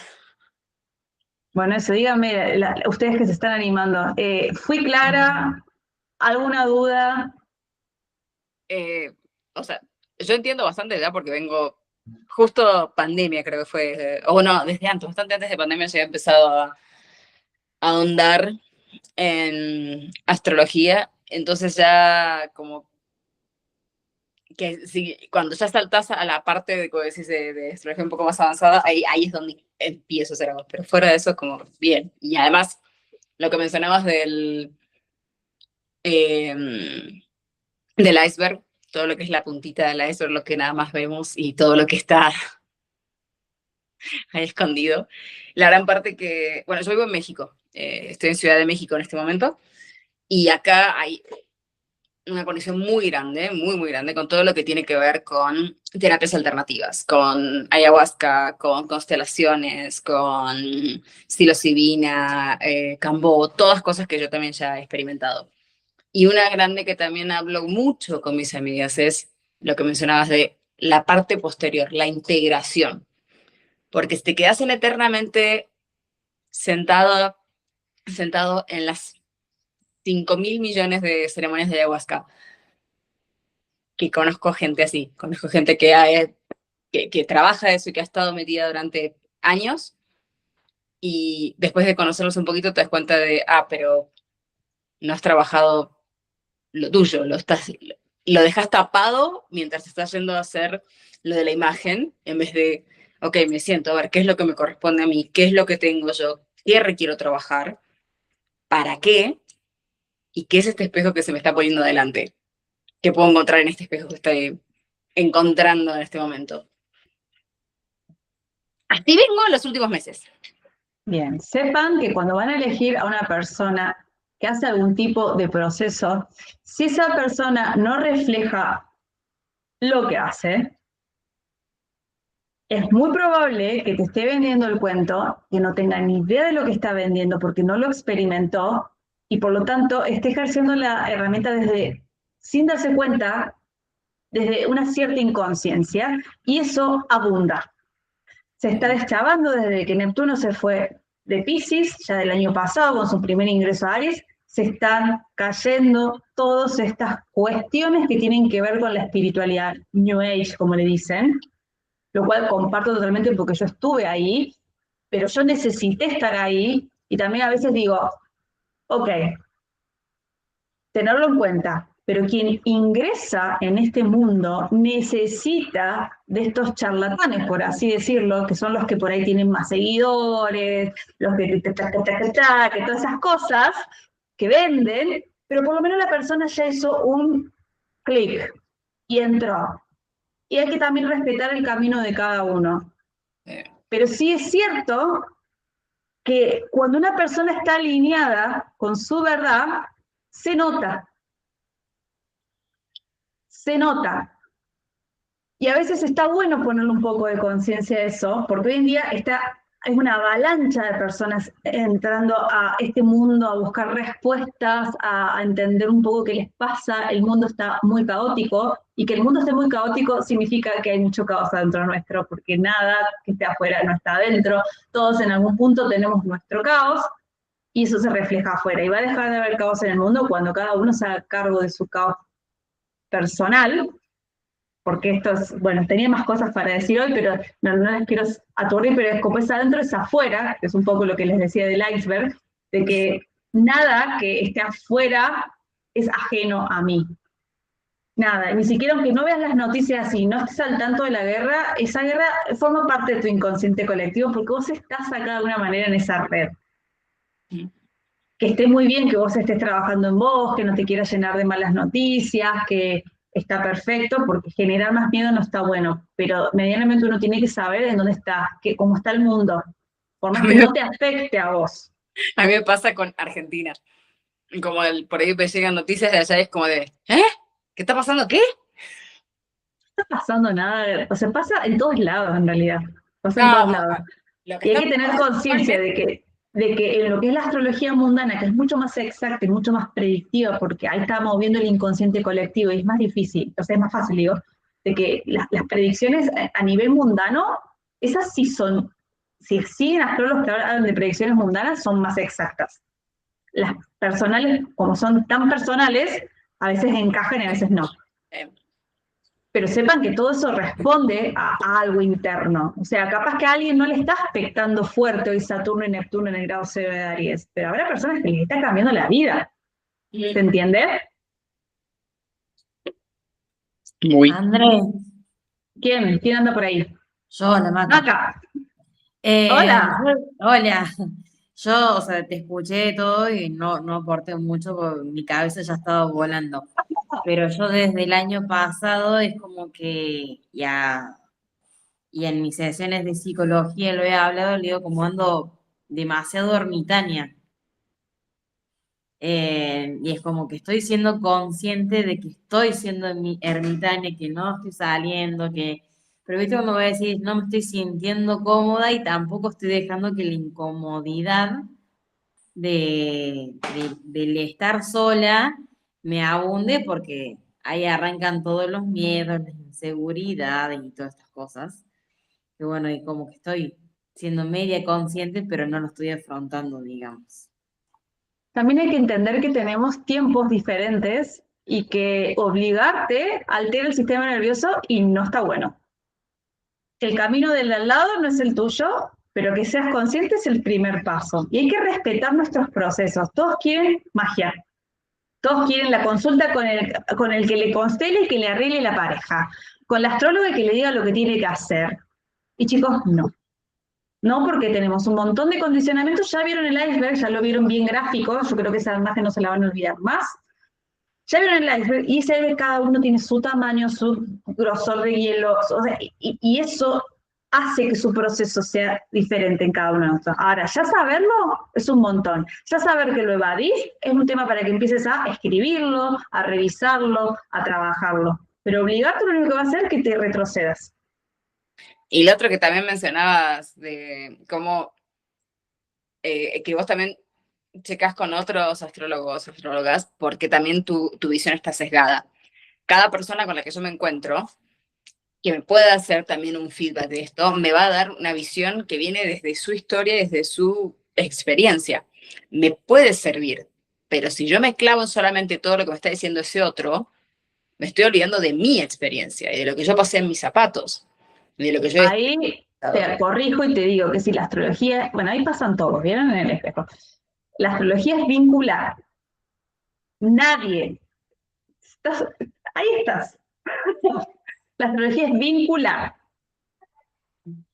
Bueno, eso, díganme, ustedes que se están animando, ¿fui clara? ¿Alguna duda? O sea, yo entiendo bastante ya porque vengo justo pandemia, creo que fue, o no, desde antes, bastante antes de pandemia ya he empezado a ahondar en astrología, entonces ya como que si, cuando ya saltas a la parte de, como decís, de astrología un poco más avanzada, ahí es donde empiezo a hacer algo, pero fuera de eso es como bien, y además lo que mencionabas del iceberg, todo lo que es la puntita del iceberg, lo que nada más vemos y todo lo que está ahí escondido. La gran parte que, bueno, yo vivo en México, estoy en Ciudad de México en este momento, y acá hay una conexión muy grande, muy, muy grande con todo lo que tiene que ver con terapias alternativas, con ayahuasca, con constelaciones, con psilocibina, cambó, todas cosas que yo también ya he experimentado. Y una grande que también hablo mucho con mis amigas es lo que mencionabas de la parte posterior, la integración. Porque si te quedas eternamente sentado en las 5.000 millones de ceremonias de ayahuasca, que conozco gente así, conozco gente que trabaja eso y que ha estado metida durante años, y después de conocerlos un poquito te das cuenta de, pero no has trabajado lo tuyo, lo dejas tapado mientras estás yendo a hacer lo de la imagen, en vez de, ok, me siento, a ver, ¿qué es lo que me corresponde a mí? ¿Qué es lo que tengo yo? ¿Qué requiero trabajar? ¿Para qué? ¿Y qué es este espejo que se me está poniendo adelante? ¿Qué puedo encontrar en este espejo que estoy encontrando en este momento? Así vengo en los últimos meses. Bien, sepan que cuando van a elegir a una persona que hace algún tipo de proceso, si esa persona no refleja lo que hace, es muy probable que te esté vendiendo el cuento, que no tenga ni idea de lo que está vendiendo porque no lo experimentó y por lo tanto esté ejerciendo la herramienta sin darse cuenta, desde una cierta inconsciencia, y eso abunda. Se está deschavando desde que Neptuno se fue de Piscis, ya del año pasado, con su primer ingreso a Aries, se están cayendo todas estas cuestiones que tienen que ver con la espiritualidad, New Age, como le dicen, lo cual comparto totalmente porque yo estuve ahí, pero yo necesité estar ahí y también a veces digo, ok, tenerlo en cuenta, pero quien ingresa en este mundo necesita de estos charlatanes, por así decirlo, que son los que por ahí tienen más seguidores, los que todas esas cosas que venden, pero por lo menos la persona ya hizo un clic y entró. Y hay que también respetar el camino de cada uno. Pero sí es cierto que cuando una persona está alineada con su verdad, se nota. Se nota. Y a veces está bueno ponerle un poco de conciencia a eso, porque hoy en día hay una avalancha de personas entrando a este mundo a buscar respuestas, a entender un poco qué les pasa. El mundo está muy caótico, y que el mundo esté muy caótico significa que hay mucho caos adentro nuestro, porque nada que esté afuera no está adentro. Todos en algún punto tenemos nuestro caos, y eso se refleja afuera. Y va a dejar de haber caos en el mundo cuando cada uno se haga cargo de su caos personal, porque esto es, bueno, tenía más cosas para decir hoy, pero no les quiero aturdir, pero es como es adentro, es afuera, que es un poco lo que les decía del iceberg, de que nada que esté afuera es ajeno a mí. Nada, ni siquiera aunque no veas las noticias y no estés al tanto de la guerra, esa guerra forma parte de tu inconsciente colectivo porque vos estás acá de alguna manera en esa red. Que esté muy bien que vos estés trabajando en vos, que no te quieras llenar de malas noticias, que está perfecto, porque generar más miedo no está bueno, pero medianamente uno tiene que saber en dónde está, cómo está el mundo, por más que no te afecte a vos. A mí me pasa con Argentina. Como por ahí me llegan noticias de allá, es como de, ¿qué está pasando? ¿Qué? No está pasando nada, o sea, pasa en todos lados en realidad, pasa en todos lados. Y hay que tener conciencia de que en lo que es la astrología mundana, que es mucho más exacta y mucho más predictiva, porque ahí estamos viendo el inconsciente colectivo y es más difícil, o sea, es más fácil, digo, de que las predicciones a nivel mundano, esas sí son, si siguen astrólogos que hablan de predicciones mundanas, son más exactas. Las personales, como son tan personales, a veces encajan y a veces no. Pero sepan que todo eso responde a algo interno. O sea, capaz que a alguien no le está afectando fuerte hoy Saturno y Neptuno en el grado 0 de Aries, pero habrá personas que les está cambiando la vida. ¿Se entiende? Muy. André. ¿Quién? ¿Quién anda por ahí? Yo, la Maca. Maca. Hola. Hola. Yo, o sea, te escuché todo y no aporté mucho porque mi cabeza ya estaba volando. Pero yo desde el año pasado es como que ya, y en mis sesiones de psicología lo he hablado, le digo como ando demasiado ermitaña. Y es como que estoy siendo consciente de que estoy siendo ermitaña, que no estoy saliendo, pero viste cuando voy a decir, no me estoy sintiendo cómoda y tampoco estoy dejando que la incomodidad del estar sola me abunde, porque ahí arrancan todos los miedos, las inseguridades y todas estas cosas. Y bueno, y como que estoy siendo media consciente, pero no lo estoy afrontando, digamos. también hay que entender que tenemos tiempos diferentes y que obligarte altera el sistema nervioso y no está bueno. El camino del al lado no es el tuyo, pero que seas consciente es el primer paso. Y hay que respetar nuestros procesos. Todos quieren magia. Todos quieren la consulta con el que le constele y que le arregle la pareja. Con la astróloga que le diga lo que tiene que hacer. Y chicos, no. No, porque tenemos un montón de condicionamientos. Ya vieron el iceberg, ya lo vieron bien gráfico. Yo creo que esa imagen no se la van a olvidar más. Ya vieron el iceberg y se ve que cada uno tiene su tamaño, su grosor de hielo, o sea, y eso hace que su proceso sea diferente en cada uno de nosotros. Ahora, ya saberlo es un montón. Ya saber que lo evadís es un tema para que empieces a escribirlo, a revisarlo, a trabajarlo. Pero obligarte lo único que va a hacer es que te retrocedas. Y lo otro que también mencionabas de cómo que vos también checas con otros astrólogos, astrólogas, porque también tu visión está sesgada. Cada persona con la que yo me encuentro, que me pueda hacer también un feedback de esto, me va a dar una visión que viene desde su historia, desde su experiencia. Me puede servir, pero si yo me clavo en solamente todo lo que me está diciendo ese otro, me estoy olvidando de mi experiencia y de lo que yo pasé en mis zapatos, de lo que yo he Ahí te corrijo y te digo que si la astrología, bueno, ahí pasan todos, ¿vieron en el espejo? La astrología es vincular. Nadie. Ahí estás. La astrología es vincular.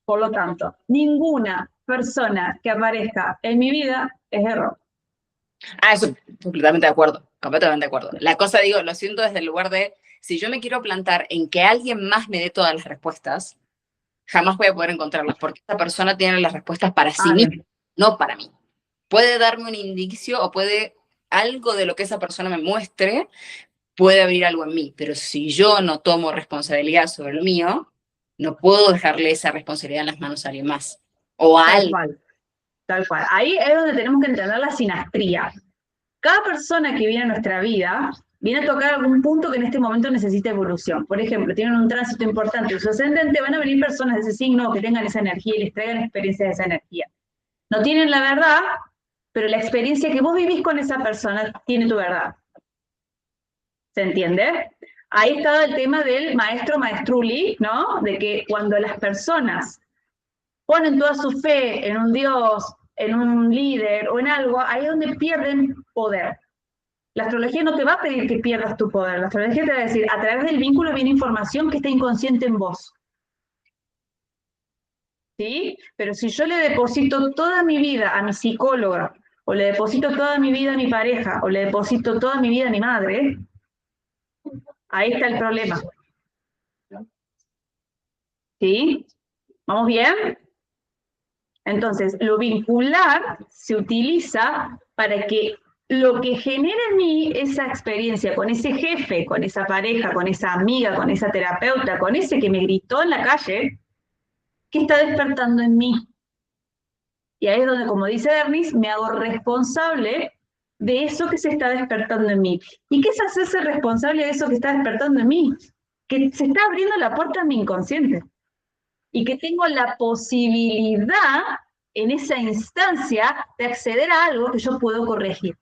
Por lo tanto, ninguna persona que aparezca en mi vida es error. Ah, eso, completamente de acuerdo, completamente de acuerdo. La cosa, digo, lo siento desde el lugar de, si yo me quiero plantar en que alguien más me dé todas las respuestas, jamás voy a poder encontrarlas, porque esa persona tiene las respuestas para sí misma, no para mí. Puede darme un indicio o puede, algo de lo que esa persona me muestre, puede abrir algo en mí, pero si yo no tomo responsabilidad sobre lo mío, no puedo dejarle esa responsabilidad en las manos a alguien más. O a Tal alguien. cual, tal cual. Ahí es donde tenemos que entender la sinastría. Cada persona que viene a nuestra vida viene a tocar algún punto que en este momento necesita evolución. Por ejemplo, tienen un tránsito importante en su ascendente, van a venir personas de ese signo que tengan esa energía y les traigan experiencias de esa energía. No tienen la verdad, pero la experiencia que vos vivís con esa persona tiene tu verdad. ¿Se entiende? Ahí está el tema del maestro maestruli, ¿no? De que cuando las personas ponen toda su fe en un Dios, en un líder o en algo, ahí es donde pierden poder. La astrología no te va a pedir que pierdas tu poder. La astrología te va a decir, a través del vínculo viene información que está inconsciente en vos. ¿Sí? Pero si yo le deposito toda mi vida a mi psicóloga, o le deposito toda mi vida a mi pareja, o le deposito toda mi vida a mi madre, ahí está el problema. ¿Sí? ¿Vamos bien? Entonces, lo vincular se utiliza para que lo que genera en mí esa experiencia con ese jefe, con esa pareja, con esa amiga, con esa terapeuta, con ese que me gritó en la calle, ¿qué está despertando en mí? Y ahí es donde, como dice Bernis, me hago responsable de eso que se está despertando en mí. ¿Y qué es hacerse responsable de eso que está despertando en mí? Que se está abriendo la puerta a mi inconsciente. Y que tengo la posibilidad en esa instancia de acceder a algo que yo puedo corregir.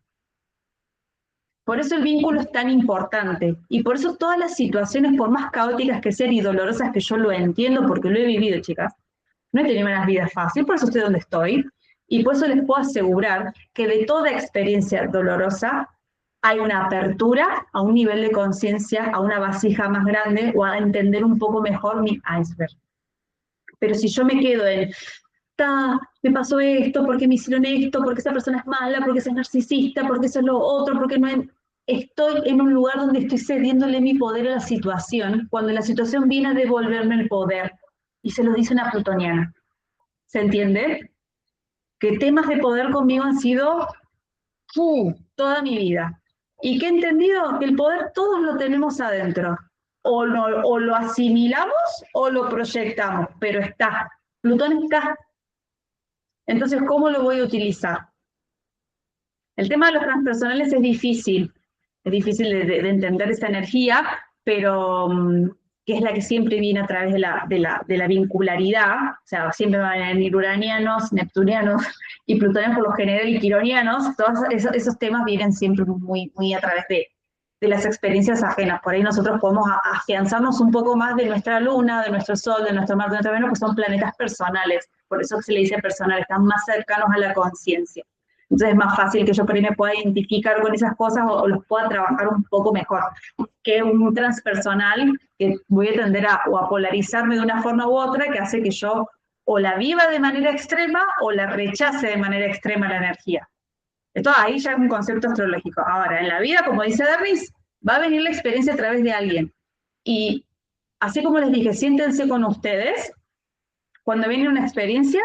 Por eso el vínculo es tan importante. Y por eso todas las situaciones, por más caóticas que sean y dolorosas que yo lo entiendo, porque lo he vivido, chicas, no he tenido una vida fácil, por eso estoy donde estoy. Y por eso les puedo asegurar que de toda experiencia dolorosa hay una apertura a un nivel de conciencia, a una vasija más grande o a entender un poco mejor mi iceberg. Pero si yo me quedo en, me pasó esto, porque me hicieron esto, porque esa persona es mala, porque es narcisista, porque eso es lo otro, porque no es... Estoy en un lugar donde estoy cediéndole mi poder a la situación, cuando la situación viene a devolverme el poder. Y se lo dice una plutoniana. ¿Se entiende? Que temas de poder conmigo han sido toda mi vida. ¿Y qué he entendido? Que el poder todos lo tenemos adentro. O lo asimilamos o lo proyectamos, pero está. Plutón está. Entonces, ¿cómo lo voy a utilizar? El tema de los transpersonales es difícil de entender esa energía, pero que es la que siempre viene a través de la vincularidad, o sea, siempre van a venir uranianos, neptunianos y plutonianos por lo general y quironianos, todos esos temas vienen siempre muy, muy a través de las experiencias ajenas. Por ahí nosotros podemos afianzarnos un poco más de nuestra luna, de nuestro sol, de nuestro Marte, de nuestro Venus, que son planetas personales, por eso se le dice personal, están más cercanos a la conciencia. Entonces es más fácil que yo por ahí me pueda identificar con esas cosas o los pueda trabajar un poco mejor que un transpersonal que voy a tender o a polarizarme de una forma u otra que hace que yo o la viva de manera extrema o la rechace de manera extrema la energía. Esto ahí ya es un concepto astrológico. Ahora, en la vida, como dice Derris, va a venir la experiencia a través de alguien. Y así como les dije, siéntense con ustedes, cuando viene una experiencia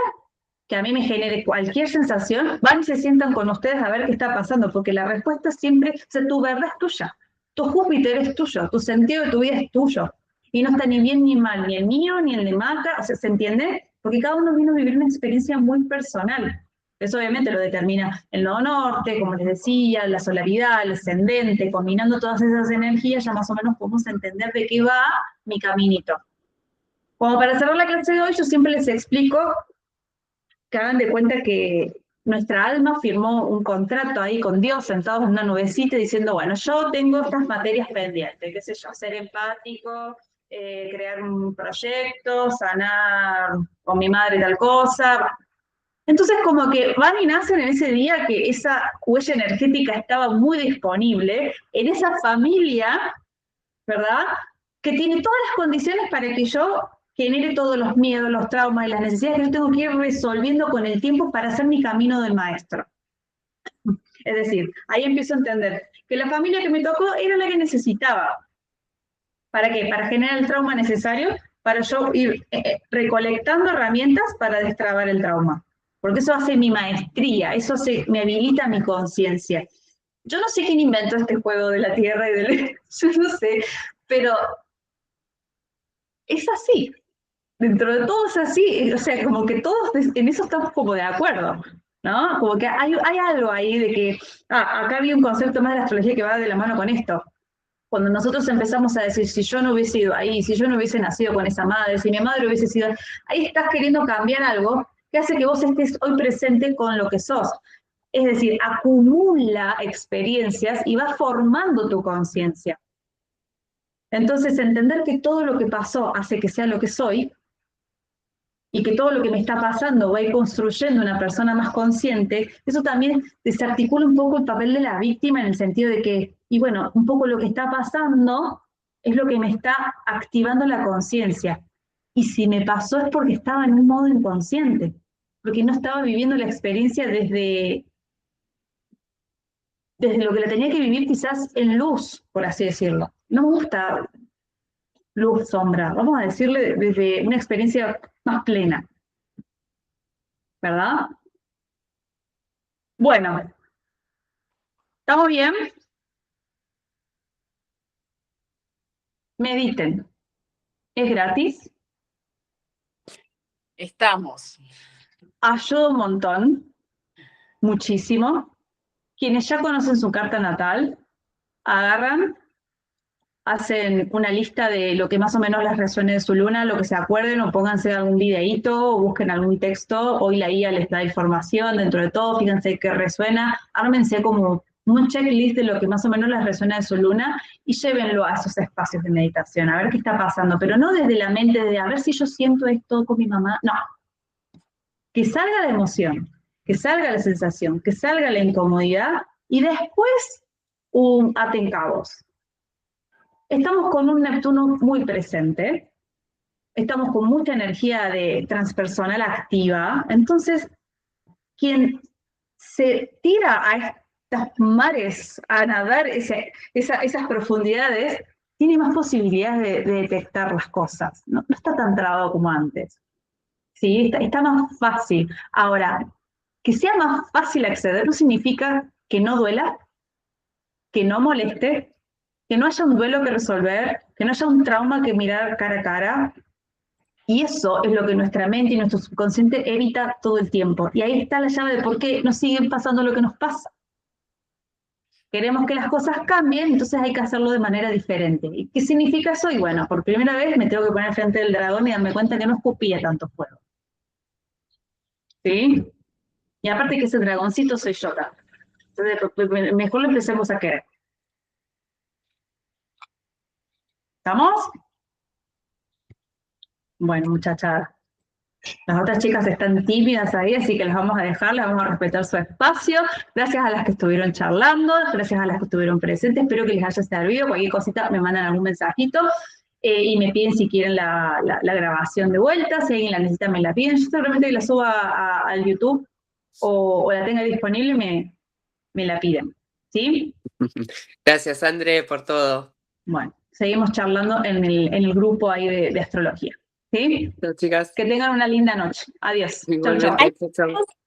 que a mí me genere cualquier sensación, van y se sientan con ustedes a ver qué está pasando, porque la respuesta siempre, o sea, tu verdad es tuya, tu Júpiter es tuyo, tu sentido de tu vida es tuyo, y no está ni bien ni mal, ni el mío, ni el de Maca, o sea, ¿se entiende? Porque cada uno vino a vivir una experiencia muy personal. Eso obviamente lo determina el nodo norte, como les decía, la solaridad, el ascendente, combinando todas esas energías, ya más o menos podemos entender de qué va mi caminito. Como para cerrar la clase de hoy, yo siempre les explico que hagan de cuenta que nuestra alma firmó un contrato ahí con Dios sentados en una nubecita diciendo, bueno, yo tengo estas materias pendientes, qué sé yo, ser empático, crear un proyecto, sanar con mi madre tal cosa. Entonces como que van y nacen en ese día que esa huella energética estaba muy disponible en esa familia, ¿verdad? Que tiene todas las condiciones para que yo genere todos los miedos, los traumas y las necesidades que yo tengo que ir resolviendo con el tiempo para hacer mi camino del maestro. Es decir, ahí empiezo a entender que la familia que me tocó era la que necesitaba. ¿Para qué? Para generar el trauma necesario para yo ir recolectando herramientas para destrabar el trauma. Porque eso hace mi maestría, eso me habilita mi conciencia. Yo no sé quién inventó este juego de la Tierra y del... Yo no sé, pero es así. Dentro de todo es así, o sea, como que todos en eso estamos como de acuerdo, ¿no? Como que hay algo ahí de que, acá había un concepto más de la astrología que va de la mano con esto. Cuando nosotros empezamos a decir, si yo no hubiese ido ahí, si yo no hubiese nacido con esa madre, si mi madre hubiese sido, ahí estás queriendo cambiar algo que hace que vos estés hoy presente con lo que sos. Es decir, acumula experiencias y va formando tu conciencia. Entonces, entender que todo lo que pasó hace que sea lo que soy, y que todo lo que me está pasando va a ir construyendo una persona más consciente, eso también desarticula un poco el papel de la víctima en el sentido de que, y bueno, un poco lo que está pasando es lo que me está activando la conciencia. Y si me pasó es porque estaba en un modo inconsciente, porque no estaba viviendo la experiencia desde lo que la tenía que vivir quizás en luz, por así decirlo. No me gusta luz, sombra, vamos a decirle desde una experiencia más plena, ¿verdad? Bueno, ¿estamos bien? Mediten. Es gratis, Estamos. ayuda un montón, muchísimo. Quienes ya conocen su carta natal, agarran, hacen una lista de lo que más o menos les resuene de su luna, lo que se acuerden, o pónganse algún videíto, o busquen algún texto. Hoy la IA les da información dentro de todo, fíjense qué resuena, ármense como un checklist de lo que más o menos les resuena de su luna y llévenlo a esos espacios de meditación, a ver qué está pasando, pero no desde la mente de a ver si yo siento esto con mi mamá, no. Que salga la emoción, que salga la sensación, que salga la incomodidad y después aten cabos. Estamos con un Neptuno muy presente, estamos con mucha energía de transpersonal activa, entonces quien se tira a estos mares, a nadar esas profundidades, tiene más posibilidades de detectar las cosas, no está tan trabado como antes. Sí, está más fácil. Ahora, que sea más fácil acceder no significa que no duela, que no moleste, que no haya un duelo que resolver, que no haya un trauma que mirar cara a cara. Y eso es lo que nuestra mente y nuestro subconsciente evita todo el tiempo. Y ahí está la llave de por qué nos siguen pasando lo que nos pasa. Queremos que las cosas cambien, entonces hay que hacerlo de manera diferente. ¿Y qué significa eso? Y bueno, por primera vez me tengo que poner frente del dragón y darme cuenta que no escupía tanto fuego. ¿Sí? Y aparte que ese dragoncito soy yo acá. Entonces, mejor lo empecemos a querer. ¿Estamos? Bueno, muchachas, las otras chicas están tímidas ahí, así que las vamos a dejar, les vamos a respetar su espacio. Gracias a las que estuvieron charlando, gracias a las que estuvieron presentes, espero que les haya servido. Cualquier cosita me mandan algún mensajito y me piden si quieren la grabación de vuelta, si alguien la necesita me la piden. Yo seguramente que la suba al YouTube o la tenga disponible me la piden. ¿Sí? Gracias, André, por todo. Bueno, seguimos charlando en el grupo ahí de astrología. ¿Sí? Chao, chicas. Que tengan una linda noche. Adiós. Chau, chau. Igualmente, chao, chao.